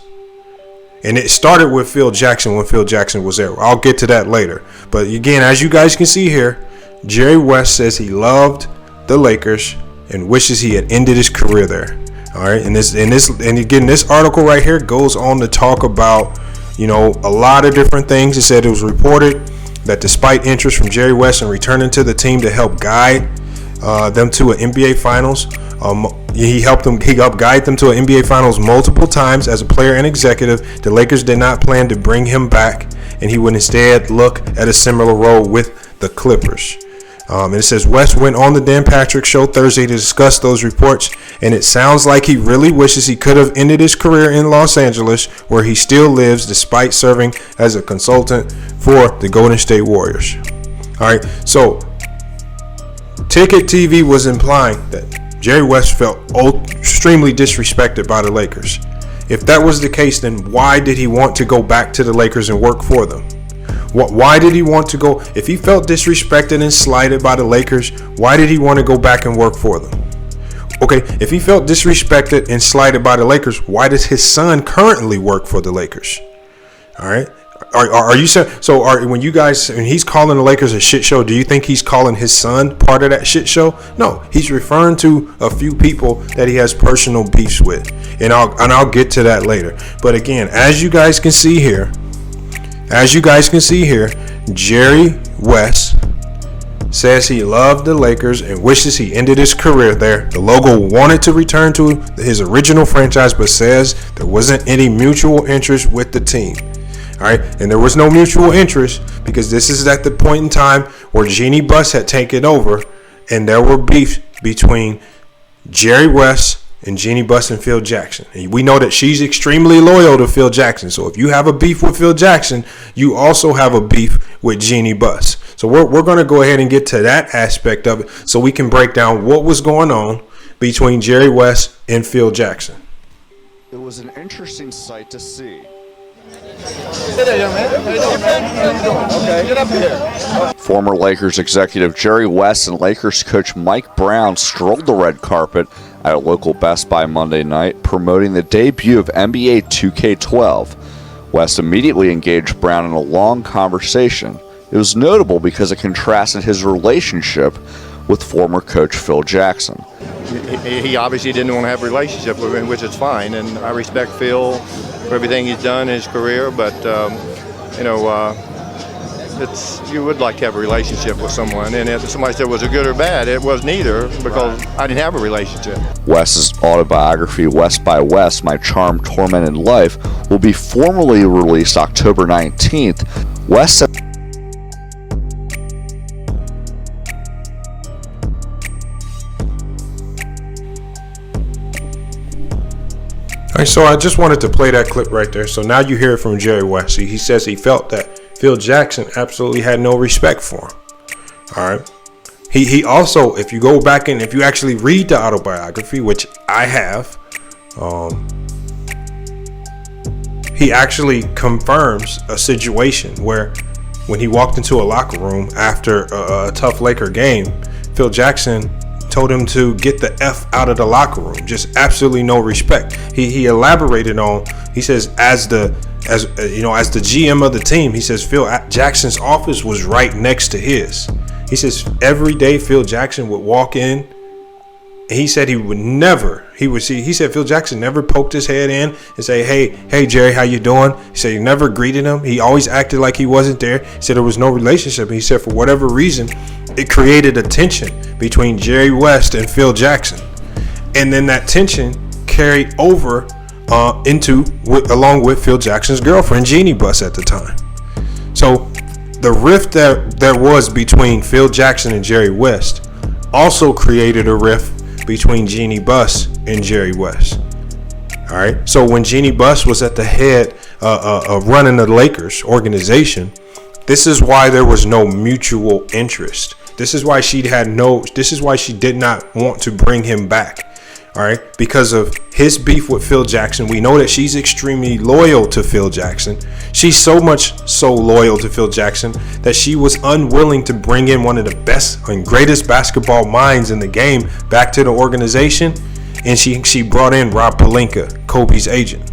And it started with Phil Jackson when Phil Jackson was there. I'll get to that later. But again, as you guys can see here, Jerry West says he loved the Lakers and wishes he had ended his career there. All right, and again, this article right here goes on to talk about, a lot of different things. It said it was reported that despite interest from Jerry West in returning to the team to help guide them to an NBA Finals, he helped guide them to an NBA Finals multiple times as a player and executive. The Lakers did not plan to bring him back, and he would instead look at a similar role with the Clippers. And it says West went on the Dan Patrick Show Thursday to discuss those reports, and it sounds like he really wishes he could have ended his career in Los Angeles, where he still lives despite serving as a consultant for the Golden State Warriors. All right, so TicketTV was implying that Jerry West felt extremely disrespected by the Lakers. If that was the case, then why did he want to go back to the Lakers and work for them? Why did he want to go? If he felt disrespected and slighted by the Lakers, why did he want to go back and work for them? Okay, if he felt disrespected and slighted by the Lakers, why does his son currently work for the Lakers? All right. Are you so? When he's calling the Lakers a shit show, do you think he's calling his son part of that shit show? No, he's referring to a few people that he has personal beefs with, and I'll get to that later. But again, as you guys can see here, Jerry West says he loved the Lakers and wishes he ended his career there. The logo wanted to return to his original franchise, but says there wasn't any mutual interest with the team. All right, and there was no mutual interest because this is at the point in time where Jeannie Buss had taken over, and there were beefs between Jerry West and Jeannie Buss and Phil Jackson. And we know that she's extremely loyal to Phil Jackson. So if you have a beef with Phil Jackson, you also have a beef with Jeannie Buss. So we're going to go ahead and get to that aspect of it so we can break down what was going on between Jerry West and Phil Jackson. It was an interesting sight to see. Hey there, young man. How you doing, man? How you doing? Okay, get up here. Former Lakers executive Jerry West and Lakers coach Mike Brown strolled the red carpet at a local Best Buy Monday night, promoting the debut of NBA 2K12. West immediately engaged Brown in a long conversation. It was notable because it contrasted his relationship with former coach Phil Jackson. He obviously didn't want to have a relationship with him, which is fine, and I respect Phil for everything he's done in his career, but you would like to have a relationship with someone, and if somebody said was it good or bad, it was neither, because I didn't have a relationship. West's autobiography, West by West, My Charmed, Tormented Life, will be formally released October 19th. West said All right, so I just wanted to play that clip right there. So now you hear it from Jerry West. He says he felt that Phil Jackson absolutely had no respect for him. All right. He also, if you go back and if you actually read the autobiography, which I have, he actually confirms a situation where when he walked into a locker room after a tough Laker game, Phil Jackson told him to get the F out of the locker room. Just absolutely no respect. He elaborated on, he says, as the GM of the team, he says Phil Jackson's office was right next to his. He says every day Phil Jackson would walk in, and he said he said Phil Jackson never poked his head in and say, hey Jerry, how you doing? He said he never greeted him. He always acted like he wasn't there. He said there was no relationship. He said for whatever reason, it created a tension between Jerry West and Phil Jackson. And then that tension carried over along with Phil Jackson's girlfriend, Jeannie Buss, at the time. So the rift that there was between Phil Jackson and Jerry West also created a rift between Jeannie Buss and Jerry West. All right. So when Jeannie Buss was at the head of running the Lakers organization, this is why there was no mutual interest. This is why she did not want to bring him back. All right. Because of his beef with Phil Jackson. We know that she's extremely loyal to Phil Jackson. She's so loyal to Phil Jackson that she was unwilling to bring in one of the best and greatest basketball minds in the game back to the organization. And she brought in Rob Pelinka, Kobe's agent.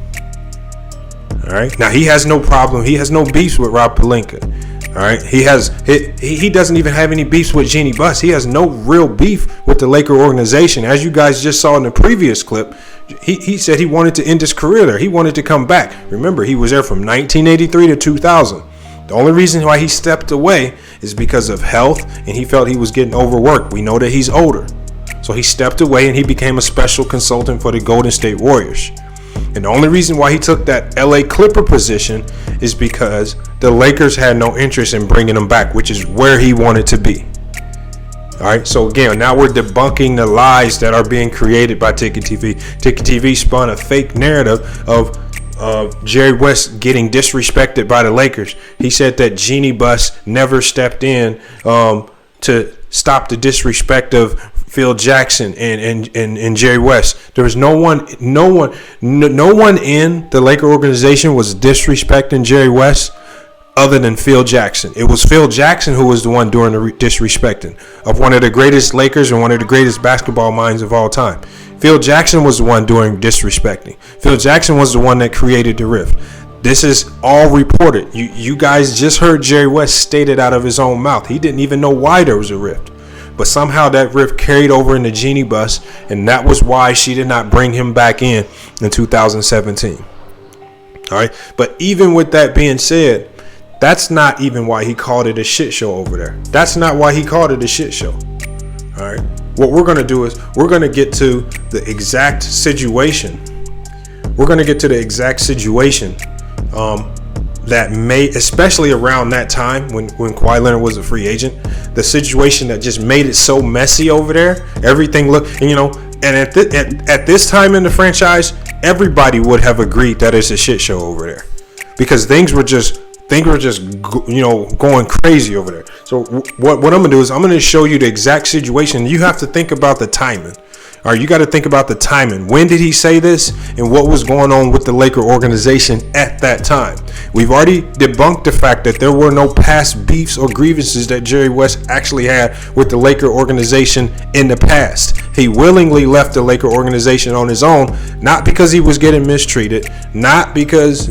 All right. Now he has no problem. He has no beefs with Rob Pelinka. All right. He doesn't even have any beefs with Jeannie Buss. He has no real beef with the Laker organization. As you guys just saw in the previous clip, he said he wanted to end his career there. He wanted to come back. Remember, he was there from 1983 to 2000. The only reason why he stepped away is because of health, and he felt he was getting overworked. We know that he's older. So he stepped away and he became a special consultant for the Golden State Warriors. And the only reason why he took that LA Clipper position is because the Lakers had no interest in bringing him back, which is where he wanted to be. All right. So again, now we're debunking the lies that are being created by TicketTV. TicketTV spun a fake narrative of Jerry West getting disrespected by the Lakers. He said that Jeannie Buss never stepped in to stop the disrespect of Phil Jackson and Jerry West. There was no one in the Laker organization was disrespecting Jerry West other than Phil Jackson. It was Phil Jackson who was the one doing the disrespecting of one of the greatest Lakers and one of the greatest basketball minds of all time. Phil Jackson was the one doing disrespecting. Phil Jackson was the one that created the rift. This is all reported. You guys just heard Jerry West state it out of his own mouth. He didn't even know why there was a rift. But somehow that rift carried over into Jeannie Buss, and that was why she did not bring him back in 2017. All right. But even with that being said, That's not even why he called it a shit show over there. That's not why he called it a shit show. All right. What we're going to do is we're going to get to the exact situation. We're going to get to the exact situation that made, especially around that time when Kawhi Leonard was a free agent, the situation that just made it so messy over there. Everything looked, and at this time in the franchise, everybody would have agreed that it's a shit show over there because things were just going crazy over there. So what I'm gonna do is I'm gonna show you the exact situation. You have to think about the timing. All right, you got to think about the timing. When did he say this, and what was going on with the Laker organization at that time? We've already debunked the fact that there were no past beefs or grievances that Jerry West actually had with the Laker organization in the past. He willingly left the Laker organization on his own, not because he was getting mistreated, not because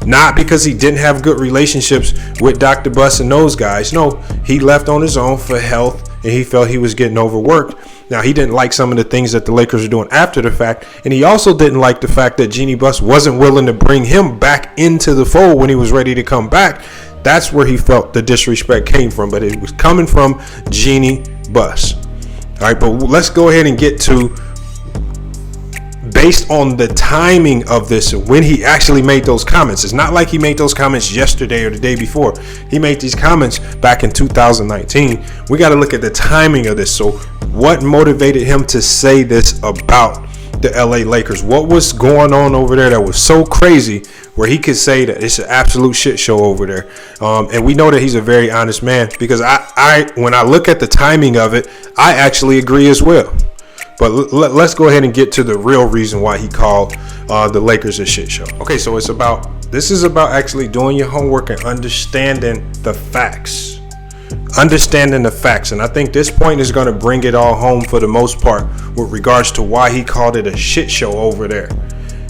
not because he didn't have good relationships with Dr. Buss and those guys. No, he left on his own for health, and he felt he was getting overworked. Now, he didn't like some of the things that the Lakers were doing after the fact, and he also didn't like the fact that Jeanie Buss wasn't willing to bring him back into the fold when he was ready to come back. That's where he felt the disrespect came from, but it was coming from Jeanie Buss. All right, but let's go ahead and get to, based on the timing of this, when he actually made those comments. It's not like he made those comments yesterday or the day before. He made these comments back in 2019. We got to look at the timing of this. So what motivated him to say this about the LA Lakers? What was going on over there that was so crazy where he could say that it's an absolute shit show over there? And we know that he's a very honest man, because I when I look at the timing of it, I actually agree as well. But let's go ahead and get to the real reason why he called the Lakers a shit show. Okay, so this is about actually doing your homework and understanding the facts. Understanding the facts. And I think this point is going to bring it all home for the most part with regards to why he called it a shit show over there.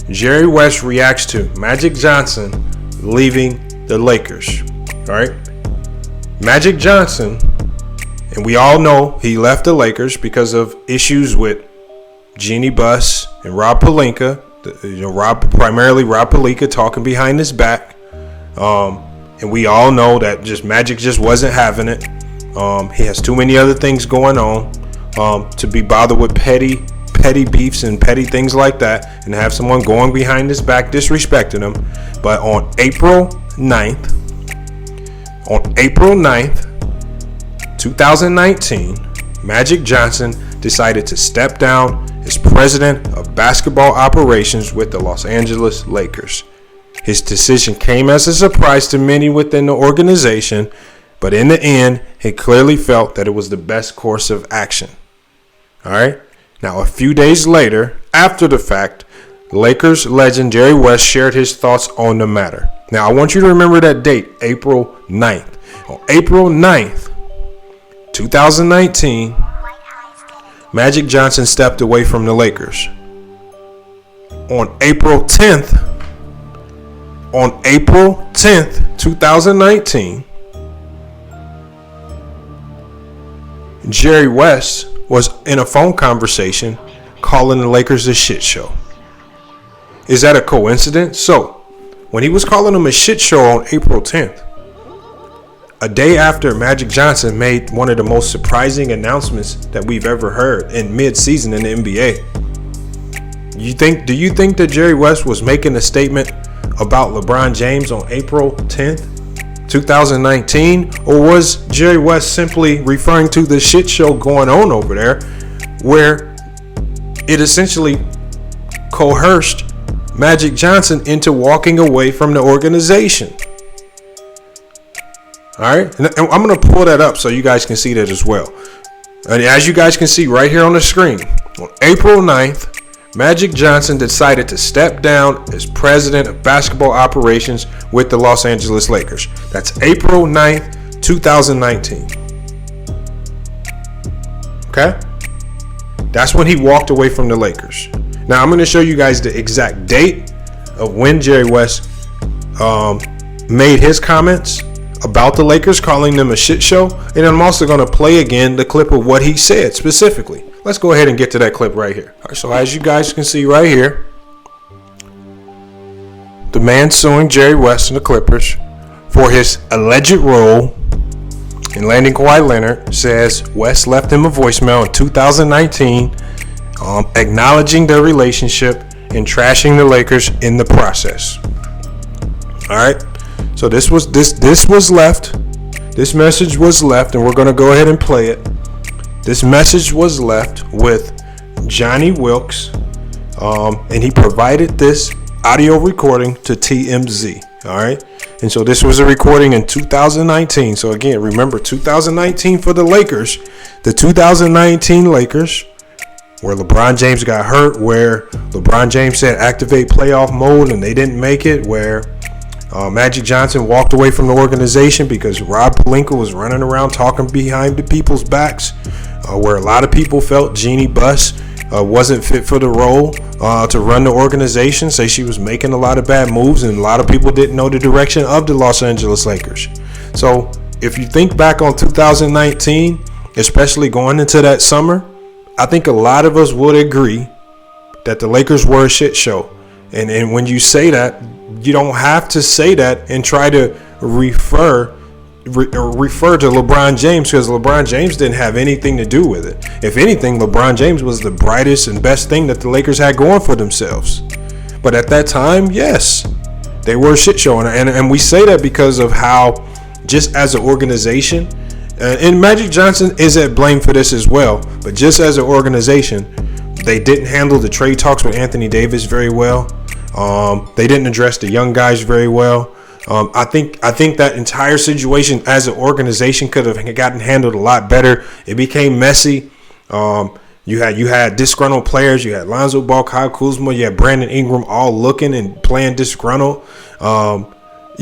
Jerry West reacts to Magic Johnson leaving the Lakers. All right. Magic Johnson, and we all know he left the Lakers because of issues with Jeanie Buss and Rob Pelinka. Primarily Rob Pelinka talking behind his back. And we all know that Magic just wasn't having it. He has too many other things going on to be bothered with petty beefs and petty things like that, and have someone going behind his back disrespecting him. But on April 9th, 2019, Magic Johnson decided to step down as president of basketball operations with the Los Angeles Lakers. His decision came as a surprise to many within the organization, but in the end, he clearly felt that it was the best course of action. All right. Now, a few days later, after the fact, Lakers legend Jerry West shared his thoughts on the matter. Now, I want you to remember that date, April 9th. On April 9th, 2019, Magic Johnson stepped away from the Lakers. On April 10th, 2019, Jerry West was in a phone conversation calling the Lakers a shit show. Is that a coincidence? So, when he was calling them a shit show on April 10th, a day after Magic Johnson made one of the most surprising announcements that we've ever heard in mid-season in the NBA, do you think that Jerry West was making a statement about LeBron James on April 10th, 2019? Or was Jerry West simply referring to the shit show going on over there, where it essentially coerced Magic Johnson into walking away from the organization? All right, and I'm going to pull that up so you guys can see that as well. And as you guys can see right here on the screen, on April 9th, Magic Johnson decided to step down as president of basketball operations with the Los Angeles Lakers. That's April 9th, 2019. Okay? That's when he walked away from the Lakers. Now, I'm going to show you guys the exact date of when Jerry West made his comments about the Lakers, calling them a shit show. And I'm also going to play again the clip of what he said specifically. Let's go ahead and get to that clip right here. All right, so as you guys can see right here, the man suing Jerry West and the Clippers for his alleged role in landing Kawhi Leonard, says West left him a voicemail in 2019, acknowledging their relationship and trashing the Lakers in the process. All right, so this was left. This message was left, and we're going to go ahead and play it. This message was left with Johnny Wilkes, and he provided this audio recording to TMZ. All right, and so this was a recording in 2019. So again, remember 2019 for the Lakers, the 2019 Lakers, where LeBron James got hurt, where LeBron James said activate playoff mode and they didn't make it, where Magic Johnson walked away from the organization because Rob Pelinka was running around talking behind the people's backs, where a lot of people felt Jeannie Buss wasn't fit for the role to run the organization, say she was making a lot of bad moves, and a lot of people didn't know the direction of the Los Angeles Lakers. So if you think back on 2019, especially going into that summer, I think a lot of us would agree that the Lakers were a shit show. And when you say that, you don't have to say that and try to refer to LeBron James, because LeBron James didn't have anything to do with it. If anything, LeBron James was the brightest and best thing that the Lakers had going for themselves. But at that time, yes, they were a shit show. And we say that because of how, just as an organization, and Magic Johnson is at blame for this as well, but just as an organization, they didn't handle the trade talks with Anthony Davis very well. They didn't address the young guys very well. I think that entire situation as an organization could have gotten handled a lot better. It became messy. You had disgruntled players. You had Lonzo Ball, Kyle Kuzma. You had Brandon Ingram all looking and playing disgruntled.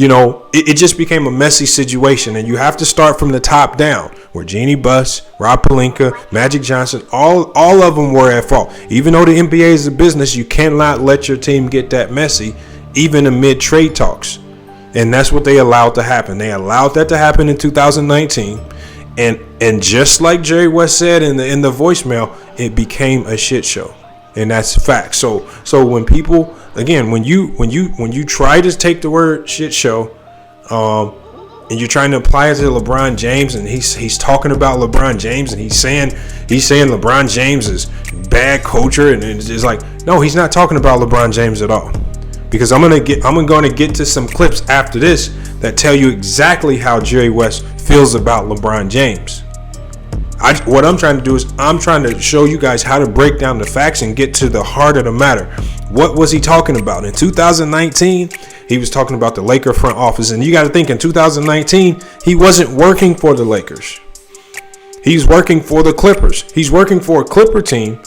It just became a messy situation, and you have to start from the top down, where Jeannie Buss, Rob Pelinka, Magic Johnson, all of them were at fault. Even though the NBA is a business, you cannot let your team get that messy, even amid trade talks. And that's what they allowed to happen. They allowed that to happen in 2019. And just like Jerry West said in the voicemail, it became a shit show. And that's fact. So when people, again, when you try to take the word shit show, and you're trying to apply it to LeBron James, and he's talking about LeBron James, and he's saying LeBron James is bad culture, and it's like, no, he's not talking about LeBron James at all. Because I'm gonna get to some clips after this that tell you exactly how Jerry West feels about LeBron James. What I'm trying to do is I'm trying to show you guys how to break down the facts and get to the heart of the matter. What was he talking about? In 2019, he was talking about the Laker front office. And you got to think, in 2019, he wasn't working for the Lakers. He's working for the Clippers. He's working for a Clipper team.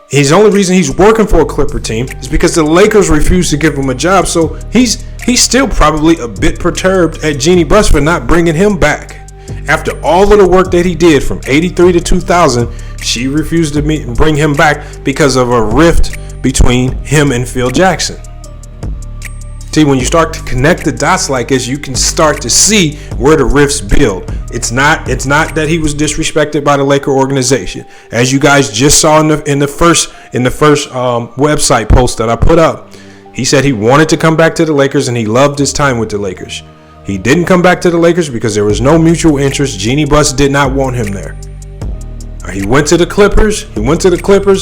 His only reason he's working for a Clipper team is because the Lakers refused to give him a job. So he's still probably a bit perturbed at Jeannie Buss for not bringing him back. After all of the work that he did from 83 to 2000, she refused to bring him back because of a rift between him and Phil Jackson. See, when you start to connect the dots like this, you can start to see where the rifts build. It's not that he was disrespected by the Laker organization, as you guys just saw in the first website post that I put up. He said he wanted to come back to the Lakers and he loved his time with the Lakers. He didn't come back to the Lakers because there was no mutual interest. Jeannie Buss did not want him there. He went to the Clippers.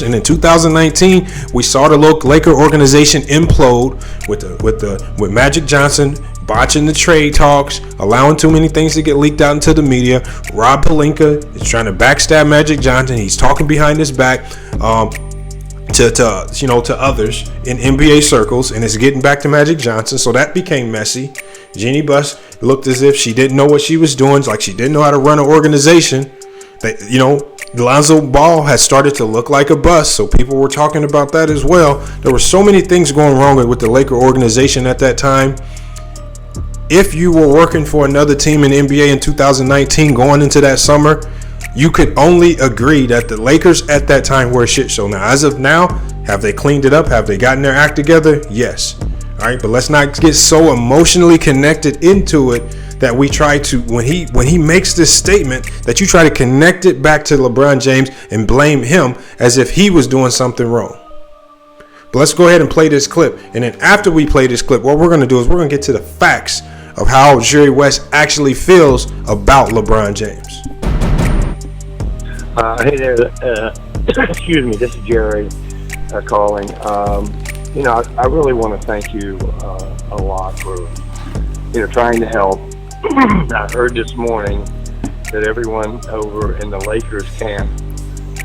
And in 2019, we saw the Laker organization implode with Magic Johnson botching the trade talks, allowing too many things to get leaked out into the media. Rob Pelinka is trying to backstab Magic Johnson. He's talking behind his back to others in NBA circles, and it's getting back to Magic Johnson. So that became messy. Jeannie Buss looked as if she didn't know what she was doing, like she didn't know how to run an organization. Lonzo Ball has started to look like a bust, so people were talking about that as well. There were so many things going wrong with the Laker organization at that time. If you were working for another team in the NBA in 2019 going into that summer, you could only agree that the Lakers at that time were a shit show. Now, as of now, have they cleaned it up? Have they gotten their act together? Yes. All right, but let's not get so emotionally connected into it that we try to, when he makes this statement, that you try to connect it back to LeBron James and blame him as if he was doing something wrong. But let's go ahead and play this clip. And then after we play this clip, what we're going to do is we're going to get to the facts of how Jerry West actually feels about LeBron James. Hey there, excuse me, this is Jerry calling. I really want to thank you a lot for, trying to help. I heard this morning that everyone over in the Lakers camp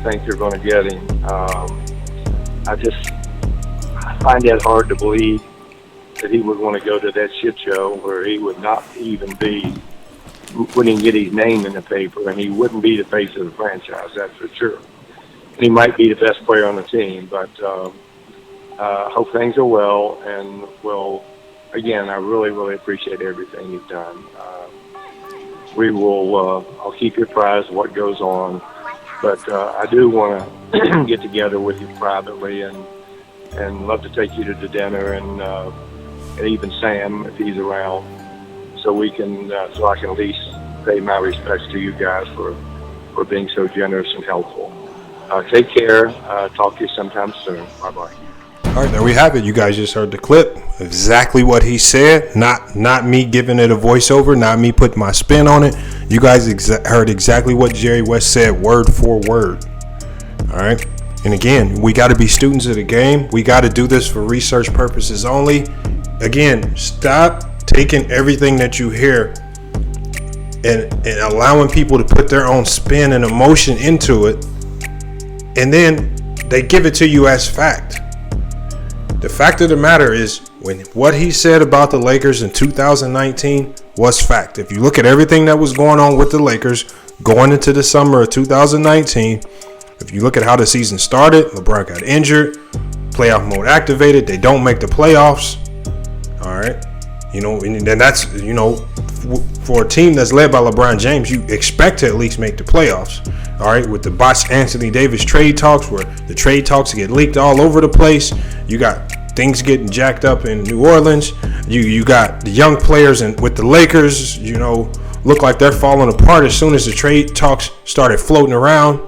thinks they're going to get him. I find that hard to believe that he would want to go to that shit show where he would not even wouldn't get his name in the paper, and he wouldn't be the face of the franchise, that's for sure. He might be the best player on the team, but hope things are well, and again, I really, really appreciate everything you've done. I'll keep you apprised of what goes on, but I do want to get together with you privately and love to take you to dinner and even Sam if he's around, so I can at least pay my respects to you guys for being so generous and helpful. Take care. Talk to you sometime soon. Bye-bye. All right, there we have it. You guys just heard the clip. Exactly what he said. Not me giving it a voiceover, not me putting my spin on it. You guys heard exactly what Jerry West said, word for word. All right. And again, we got to be students of the game. We got to do this for research purposes only. Again, stop taking everything that you hear and allowing people to put their own spin and emotion into it. And then they give it to you as fact. The fact of the matter is, what he said about the Lakers in 2019 was fact. If you look at everything that was going on with the Lakers going into the summer of 2019, if you look at how the season started, LeBron got injured, playoff mode activated, they don't make the playoffs. All right. And then that's, for a team that's led by LeBron James, you expect to at least make the playoffs. All right, with the Bosh Anthony Davis trade talks, where the trade talks get leaked all over the place. You got things getting jacked up in New Orleans. You got the young players with the Lakers, look like they're falling apart as soon as the trade talks started floating around.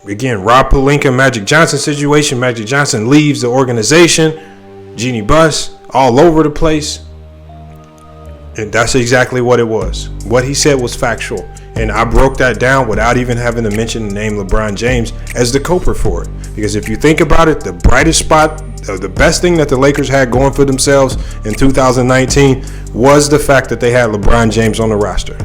Again, Rob Pelinka, Magic Johnson situation. Magic Johnson leaves the organization. Jeannie Buss all over the place. And that's exactly what it was. What he said was factual. And I broke that down without even having to mention the name LeBron James as the culprit for it. Because if you think about it, the brightest spot, the best thing that the Lakers had going for themselves in 2019 was the fact that they had LeBron James on the roster.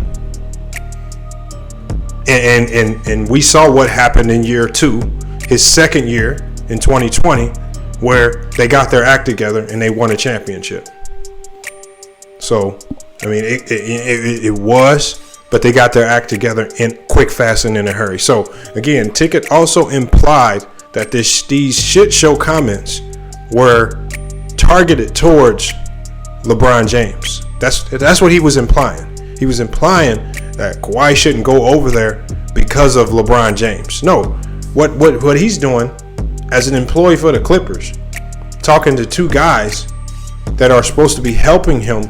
And we saw what happened in year 2, his second year in 2020, where they got their act together and they won a championship. So, I mean, it was, but they got their act together in quick, fast, and in a hurry. So, again, Ticket also implied that these shit show comments were targeted towards LeBron James. That's what he was implying. He was implying that Kawhi shouldn't go over there because of LeBron James. No, what he's doing as an employee for the Clippers, talking to two guys that are supposed to be helping him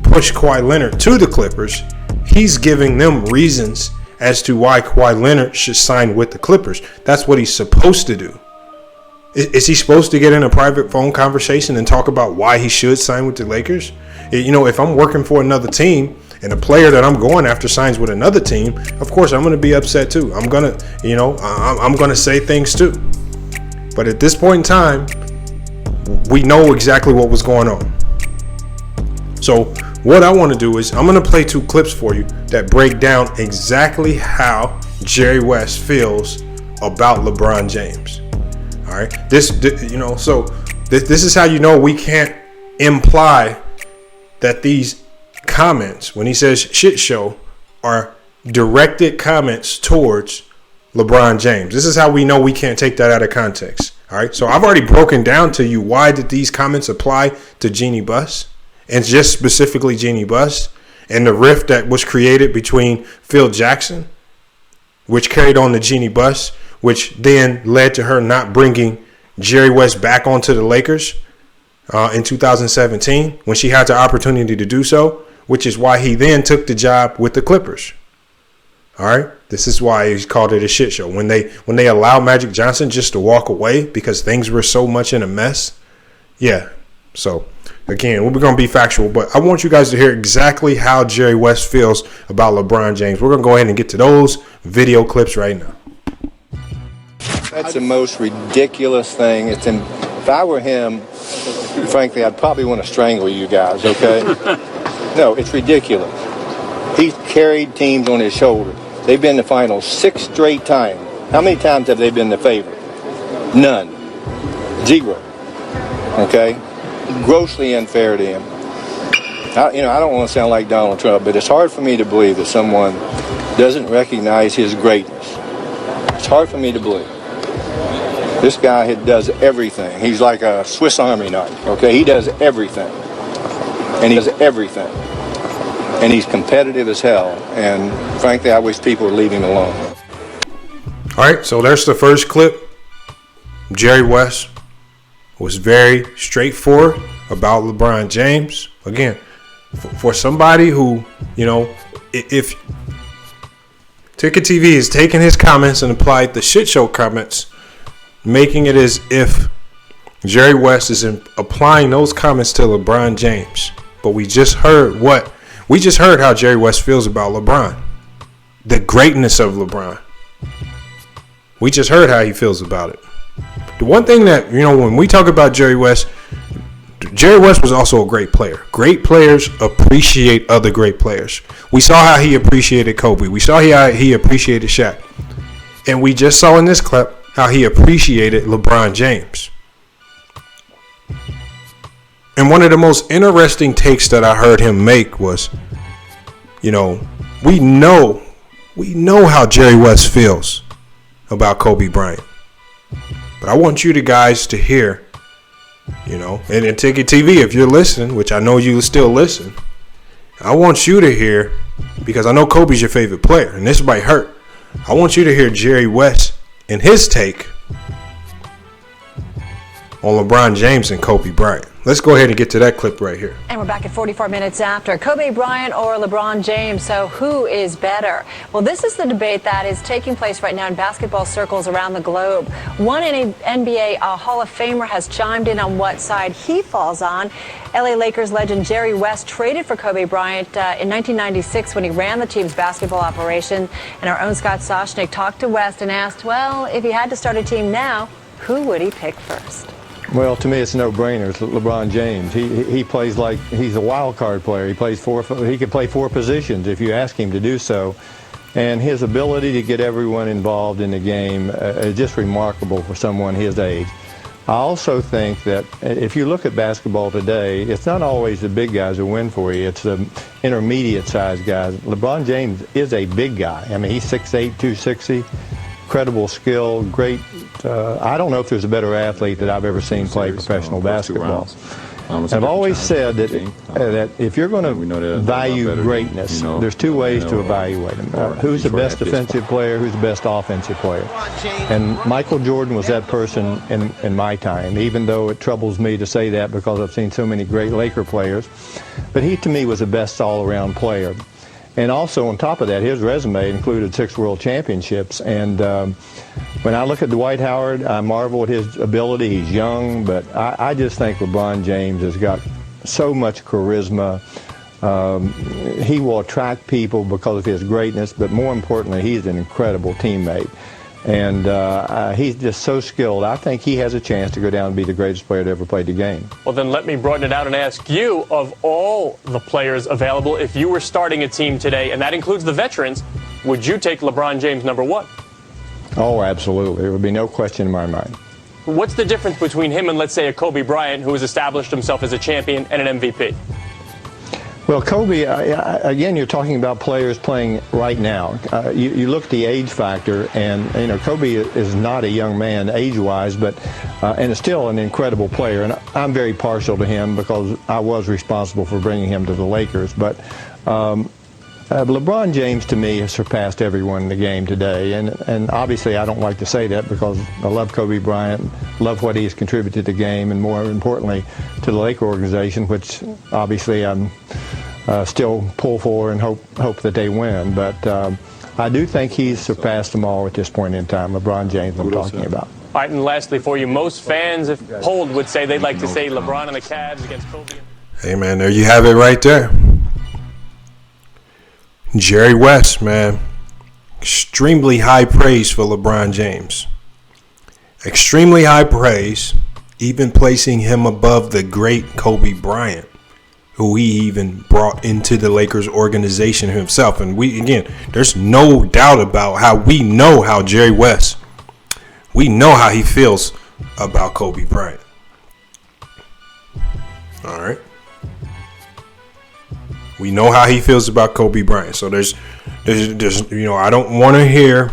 push Kawhi Leonard to the Clippers, he's giving them reasons as to why Kawhi Leonard should sign with the Clippers. That's what he's supposed to do. Is he supposed to get in a private phone conversation and talk about why he should sign with the Lakers? If I'm working for another team and a player that I'm going after signs with another team, of course I'm going to be upset too. I'm going to, I'm going to say things too. But at this point in time, we know exactly what was going on. So what I want to do is I'm going to play 2 clips for you that break down exactly how Jerry West feels about LeBron James. All right. This is how you know we can't imply that these comments, when he says shit show, are directed comments towards LeBron James. This is how we know we can't take that out of context. All right. So I've already broken down to you why did these comments apply to Jeannie Buss, and just specifically Jeannie Buss, and the rift that was created between Phil Jackson, which carried on to Jeannie Buss, which then led to her not bringing Jerry West back onto the Lakers in 2017 when she had the opportunity to do so, which is why he then took the job with the Clippers. All right. This is why he called it a shit show. When they allowed Magic Johnson just to walk away because things were so much in a mess. Yeah. So Again, we're going to be factual, but I want you guys to hear exactly how Jerry West feels about LeBron James. We're going to go ahead and get to those video clips right now. That's the most ridiculous thing. If I were him, frankly, I'd probably want to strangle you guys, okay? No, it's ridiculous. He's carried teams on his shoulder. They've been in the finals 6 straight times. How many times have they been the favorite? None. 0. Okay? Grossly unfair to him. I don't want to sound like Donald Trump, but it's hard for me to believe that someone doesn't recognize his greatness. It's hard for me to believe. This guy does everything. He's like a Swiss Army knife, okay? He does everything. And he does everything. And he's competitive as hell. And frankly, I wish people would leave him alone. All right, so there's the first clip. Jerry West was very straightforward about LeBron James. Again, for somebody who, if TicketTV is taking his comments and applied the shit show comments, making it as if Jerry West is applying those comments to LeBron James. But we just heard how Jerry West feels about LeBron. The greatness of LeBron. We just heard how he feels about it. The one thing that, when we talk about Jerry West was also a great player. Great players appreciate other great players. We saw how he appreciated Kobe. We saw how he appreciated Shaq. And we just saw in this clip how he appreciated LeBron James. And one of the most interesting takes that I heard him make was, we know how Jerry West feels about Kobe Bryant. But I want you guys to hear, and in TicketTV, if you're listening, which I know you still listen, I want you to hear, because I know Kobe's your favorite player, and this might hurt. I want you to hear Jerry West and his take on LeBron James and Kobe Bryant. Let's go ahead and get to that clip right here. And we're back at 44 minutes after. Kobe Bryant or LeBron James, so who is better? Well, this is the debate that is taking place right now in basketball circles around the globe. One NBA Hall of Famer has chimed in on what side he falls on. LA Lakers legend Jerry West traded for Kobe Bryant in 1996 when he ran the team's basketball operation. And our own Scott Soshnick talked to West and asked, well, if he had to start a team now, who would he pick first? Well, to me, it's a no-brainer. It's LeBron James. He plays like he's a wild card player. He could play 4 positions if you ask him to do so. And his ability to get everyone involved in the game is just remarkable for someone his age. I also think that if you look at basketball today, it's not always the big guys who win for you. It's the intermediate-sized guys. LeBron James is a big guy. I mean, he's 6'8", 260. Incredible skill, great. I don't know if there's a better athlete that I've ever seen play professional basketball. I've always said that if you're going to value greatness, there's 2 ways to evaluate them. Who's the best defensive player, who's the best offensive player? And Michael Jordan was that person in my time, even though it troubles me to say that because I've seen so many great Laker players. But he, to me, was the best all-around player. And also, on top of that, his resume included 6 world championships. And when I look at Dwight Howard, I marvel at his ability. He's young, but I just think LeBron James has got so much charisma. He will attract people because of his greatness, but more importantly, he's an incredible teammate. And he's just so skilled. I think he has a chance to go down and be the greatest player to ever play the game. Well, then let me broaden it out and ask you, of all the players available, if you were starting a team today, and that includes the veterans, would you take LeBron James number 1? Oh, absolutely. There would be no question in my mind. What's the difference between him and, let's say, a Kobe Bryant who has established himself as a champion and an MVP? Well, Kobe, again, you're talking about players playing right now. You look at the age factor, and Kobe is not a young man age-wise, but and is still an incredible player. And I'm very partial to him because I was responsible for bringing him to the Lakers. But LeBron James, to me, has surpassed everyone in the game today. And obviously, I don't like to say that because I love Kobe Bryant, love what he has contributed to the game, and more importantly, to the Laker organization, which obviously I'm still pull for and hope that they win. But I do think he's surpassed them all at this point in time, LeBron James I'm talking about. All right, and lastly for you, most fans, if polled, would say they'd like to say LeBron and the Cavs against Kobe. Hey, man, there you have it right there. Jerry West, man. Extremely high praise for LeBron James. Extremely high praise, even placing him above the great Kobe Bryant, who he even brought into the Lakers organization himself. And there's no doubt about how Jerry West, we know how he feels about Kobe Bryant. All right. We know how he feels about Kobe Bryant. So there's I don't want to hear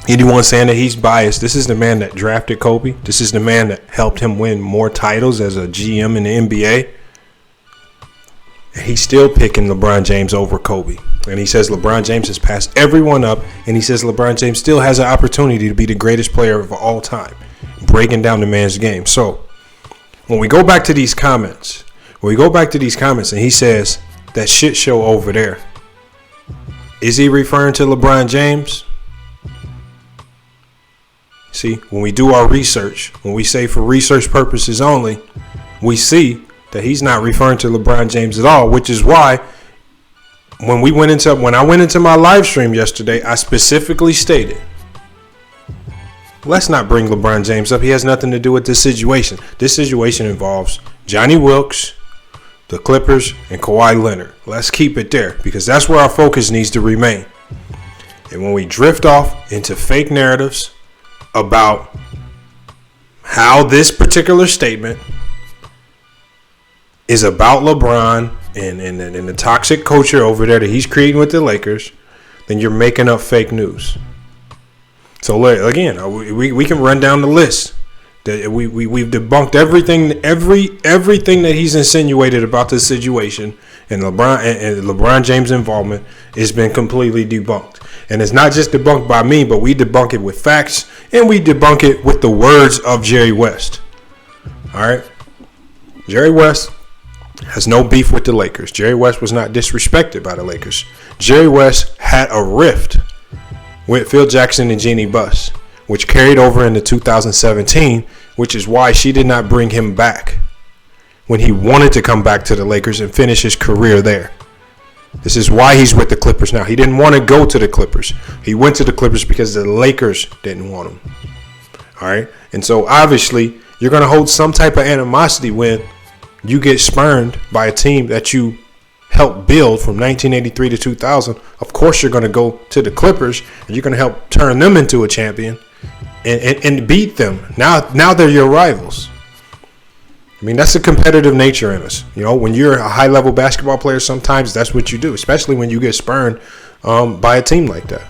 anyone saying that he's biased. This is the man that drafted Kobe. This is the man that helped him win more titles as a GM in the NBA. And he's still picking LeBron James over Kobe. And he says LeBron James has passed everyone up. And he says LeBron James still has an opportunity to be the greatest player of all time, breaking down the man's game. So when we go back to these comments, and he says that shit show over there, is he referring to LeBron James? See, when we do our research, when we say for research purposes only, we see that he's not referring to LeBron James at all, which is why when I went into my live stream yesterday, I specifically stated, let's not bring LeBron James up. He has nothing to do with this situation. This situation involves Johnny Wilkes, the Clippers, and Kawhi Leonard. Let's keep it there because that's where our focus needs to remain. And when we drift off into fake narratives about how this particular statement is about LeBron and the toxic culture over there that he's creating with the Lakers, then you're making up fake news. So again, we can run down the list. That we've debunked everything that he's insinuated about this situation, and LeBron James' involvement has been completely debunked. And it's not just debunked by me, but we debunk it with facts, and we debunk it with the words of Jerry West. All right, Jerry West has no beef with the Lakers. Jerry West was not disrespected by the Lakers. Jerry West had a rift with Phil Jackson and Jeannie Buss, which carried over into 2017, which is why she did not bring him back when he wanted to come back to the Lakers and finish his career there. This is why he's with the Clippers now. He didn't want to go to the Clippers. He went to the Clippers because the Lakers didn't want him. All right? And so obviously you're going to hold some type of animosity when you get spurned by a team that you helped build from 1983 to 2000. Of course you're going to go to the Clippers and you're going to help turn them into a champion and beat them. Now they're your rivals. I mean, that's the competitive nature in us. You know, when you're a high-level basketball player, sometimes that's what you do, especially when you get spurned by a team like that.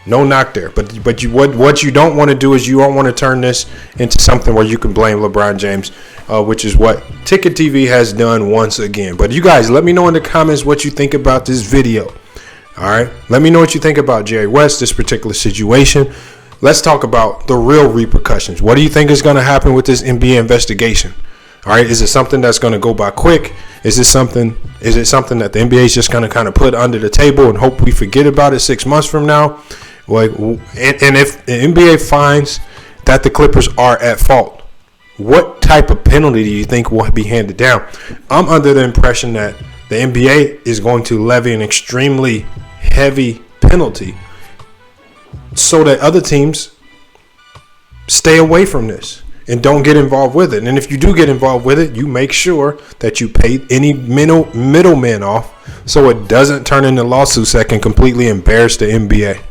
No knock there. But what you don't want to do is you don't want to turn this into something where you can blame LeBron James, which is what TicketTV has done once again. But you guys, let me know in the comments what you think about this video. All right? Let me know what you think about Jerry West, this particular situation. Let's talk about the real repercussions. What do you think is going to happen with this NBA investigation? All right, is it something that's going to go by quick? Is it something that the NBA is just going to kind of put under the table and hope we forget about it 6 months from now? Like, and if the NBA finds that the Clippers are at fault, what type of penalty do you think will be handed down? I'm under the impression that the NBA is going to levy an extremely heavy penalty so that other teams stay away from this and don't get involved with it. And if you do get involved with it, you make sure that you pay any middlemen off so it doesn't turn into lawsuits that can completely embarrass the NBA.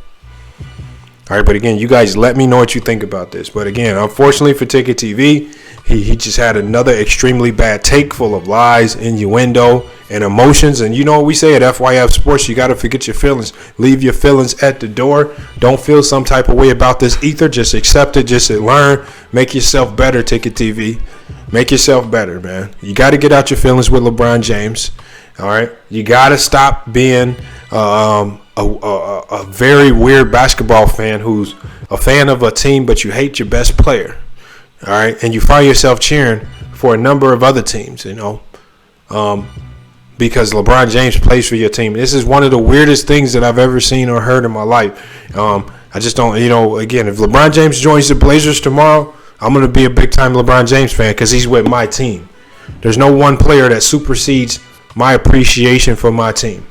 All right, but again, you guys let me know what you think about this. But again, unfortunately for TicketTV, he just had another extremely bad take full of lies, innuendo, and emotions. And you know what we say at FYF Sports, you got to forget your feelings. Leave your feelings at the door. Don't feel some type of way about this ether. Just accept it. Just learn. Make yourself better, TicketTV. Make yourself better, man. You got to get out your feelings with LeBron James. All right? You got to stop being a very weird basketball fan who's a fan of a team, but you hate your best player. All right, and you find yourself cheering for a number of other teams, you know, because LeBron James plays for your team. This is one of the weirdest things that I've ever seen or heard in my life. I just don't, you know, again, if LeBron James joins the Blazers tomorrow, I'm going to be a big-time LeBron James fan because he's with my team. There's no one player that supersedes my appreciation for my team.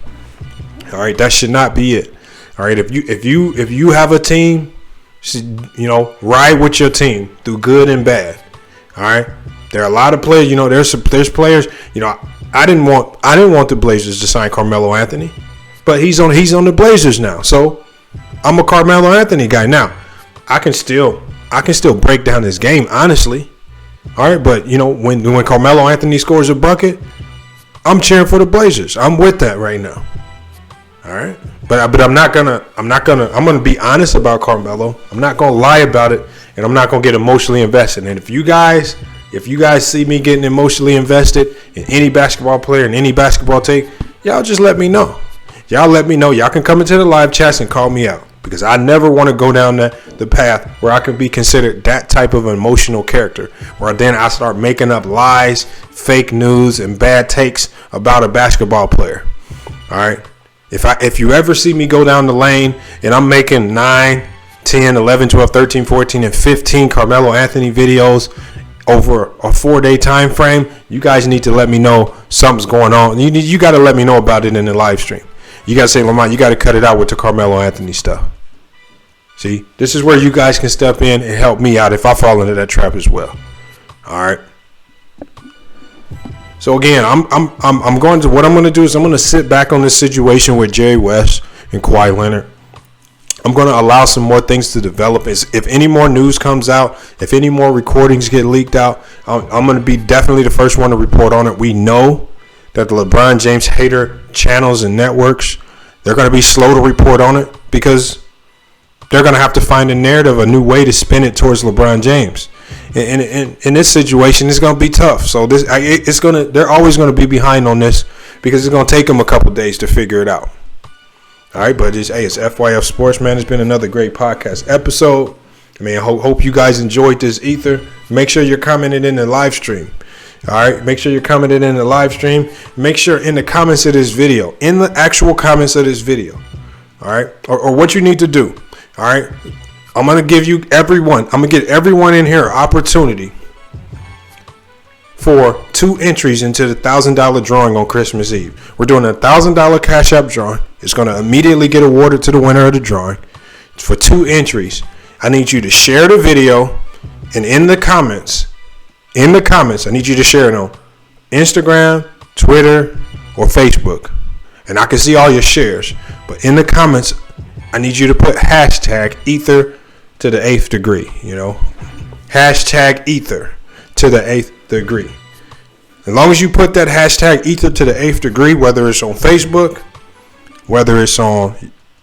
All right, that should not be it. All right, if you have a team, ride with your team through good and bad. All right, there are a lot of players. There's players. I didn't want the Blazers to sign Carmelo Anthony, but he's on the Blazers now. So I'm a Carmelo Anthony guy now. I can still break down his game honestly. All right, but when Carmelo Anthony scores a bucket, I'm cheering for the Blazers. I'm with that right now. All right, but I'm gonna be honest about Carmelo. I'm not gonna lie about it, and I'm not gonna get emotionally invested. And if you guys see me getting emotionally invested in any basketball player and any basketball take, y'all just let me know. Y'all let me know. Y'all can come into the live chats and call me out because I never want to go down the path where I can be considered that type of emotional character, where then I start making up lies, fake news, and bad takes about a basketball player. All right. If you ever see me go down the lane and I'm making 9, 10, 11, 12, 13, 14, and 15 Carmelo Anthony videos over a 4-day time frame, you guys need to let me know something's going on. You got to let me know about it in the live stream. You got to say, Lamont, you got to cut it out with the Carmelo Anthony stuff. See, this is where you guys can step in and help me out if I fall into that trap as well. All right. So again, I'm going to sit back on this situation with Jerry West and Kawhi Leonard. I'm going to allow some more things to develop. If any more news comes out, if any more recordings get leaked out, I'm going to be definitely the first one to report on it. We know that the LeBron James hater channels and networks, they're going to be slow to report on it because they're going to have to find a narrative, a new way to spin it towards LeBron James. In this situation, it's going to be tough. So they're always going to be behind on this because it's going to take them a couple days to figure it out. All right, but it's FYF Sports, man. It's been another great podcast episode. I mean, I hope you guys enjoyed this ether. Make sure you're commenting in the live stream. All right, make sure you're commenting in the live stream. Make sure in the comments of this video, in the actual comments of this video, all right, or what you need to do. All right, I'm going to give everyone in here an opportunity for 2 entries into the $1,000 drawing on Christmas Eve. We're doing a $1,000 Cash App drawing. It's going to immediately get awarded to the winner of the drawing. For 2 entries, I need you to share the video, and in the comments, I need you to share it on Instagram, Twitter, or Facebook. And I can see all your shares. But in the comments, I need you to put hashtag ether to the 8th degree, Hashtag ether to the 8th degree. As long as you put that hashtag ether to the 8th degree, whether it's on Facebook, whether it's on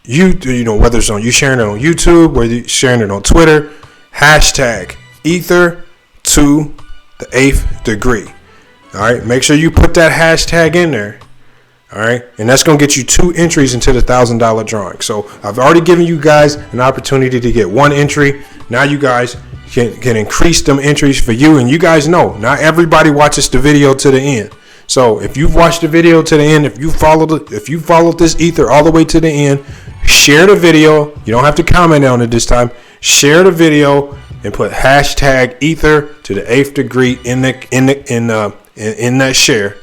whether it's on you sharing it on YouTube, whether you're sharing it on Twitter, hashtag ether to the 8th degree. All right, make sure you put that hashtag in there. All right, and that's going to get you 2 entries into the $1,000 drawing. So I've already given you guys an opportunity to get 1 entry. Now you guys can increase them entries for you. And you guys know, not everybody watches the video to the end. So if you've watched the video to the end, if you followed this ether all the way to the end, share the video. You don't have to comment on it this time. Share the video and put hashtag ether to the 8th degree in that share.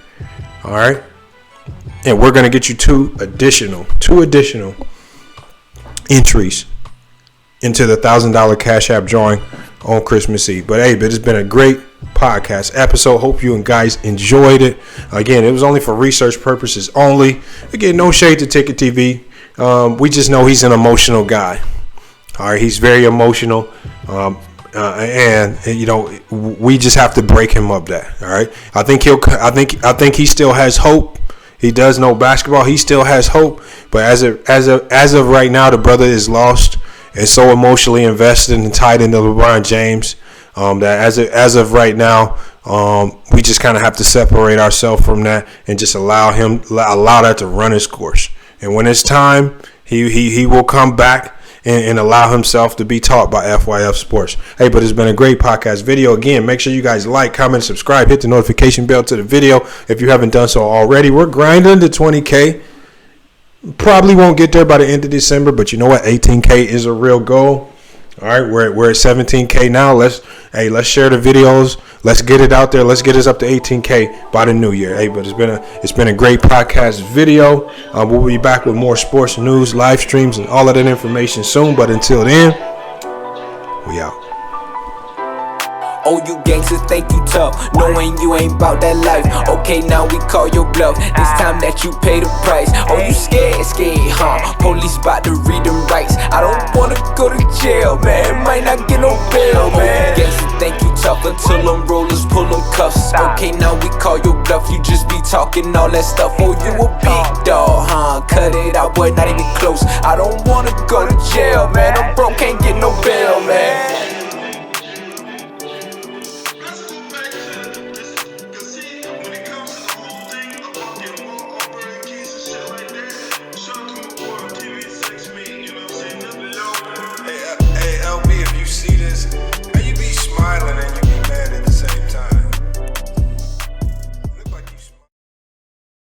All right. And we're going to get you 2 additional entries into the $1,000 Cash App drawing on Christmas Eve. But it's been a great podcast episode. Hope you and guys enjoyed it. Again, it was only for research purposes only. Again, no shade to TicketTV. We just know he's an emotional guy. All right, he's very emotional. And we just have to break him up that. All right. I think he still has hope. He does know basketball. He still has hope, but as of right now, the brother is lost and so emotionally invested and tied into LeBron James that as of right now, we just kind of have to separate ourselves from that and just allow that to run its course. And when it's time, he will come back and allow himself to be taught by FYF Sports. But it's been a great podcast video. Again, make sure you guys like, comment, subscribe, hit the notification bell to the video if you haven't done so already. We're grinding to 20K. Probably won't get there by the end of December, but you know what? 18K is a real goal. All right, we're at 17K now. Let's share the videos. Let's get it out there. Let's get us up to 18K by the new year. Hey, but it's been a great podcast video. We'll be back with more sports news, live streams, and all of that information soon. But until then, we out. Oh, you gangsters think you tough, knowing you ain't bout that life. Okay, now we call your bluff. It's time that you pay the price. Oh, you scared, huh? Police bout to read them rights. I don't wanna go to jail, man. Might not get no bail, man. You gangsters think you tough until them rollers pull them cuffs. Okay, now we call your bluff. You just be talking all that stuff. Oh, you a big dog, huh? Cut it out, boy, not even close. I don't wanna go to jail, man. I'm broke, can't get no bail.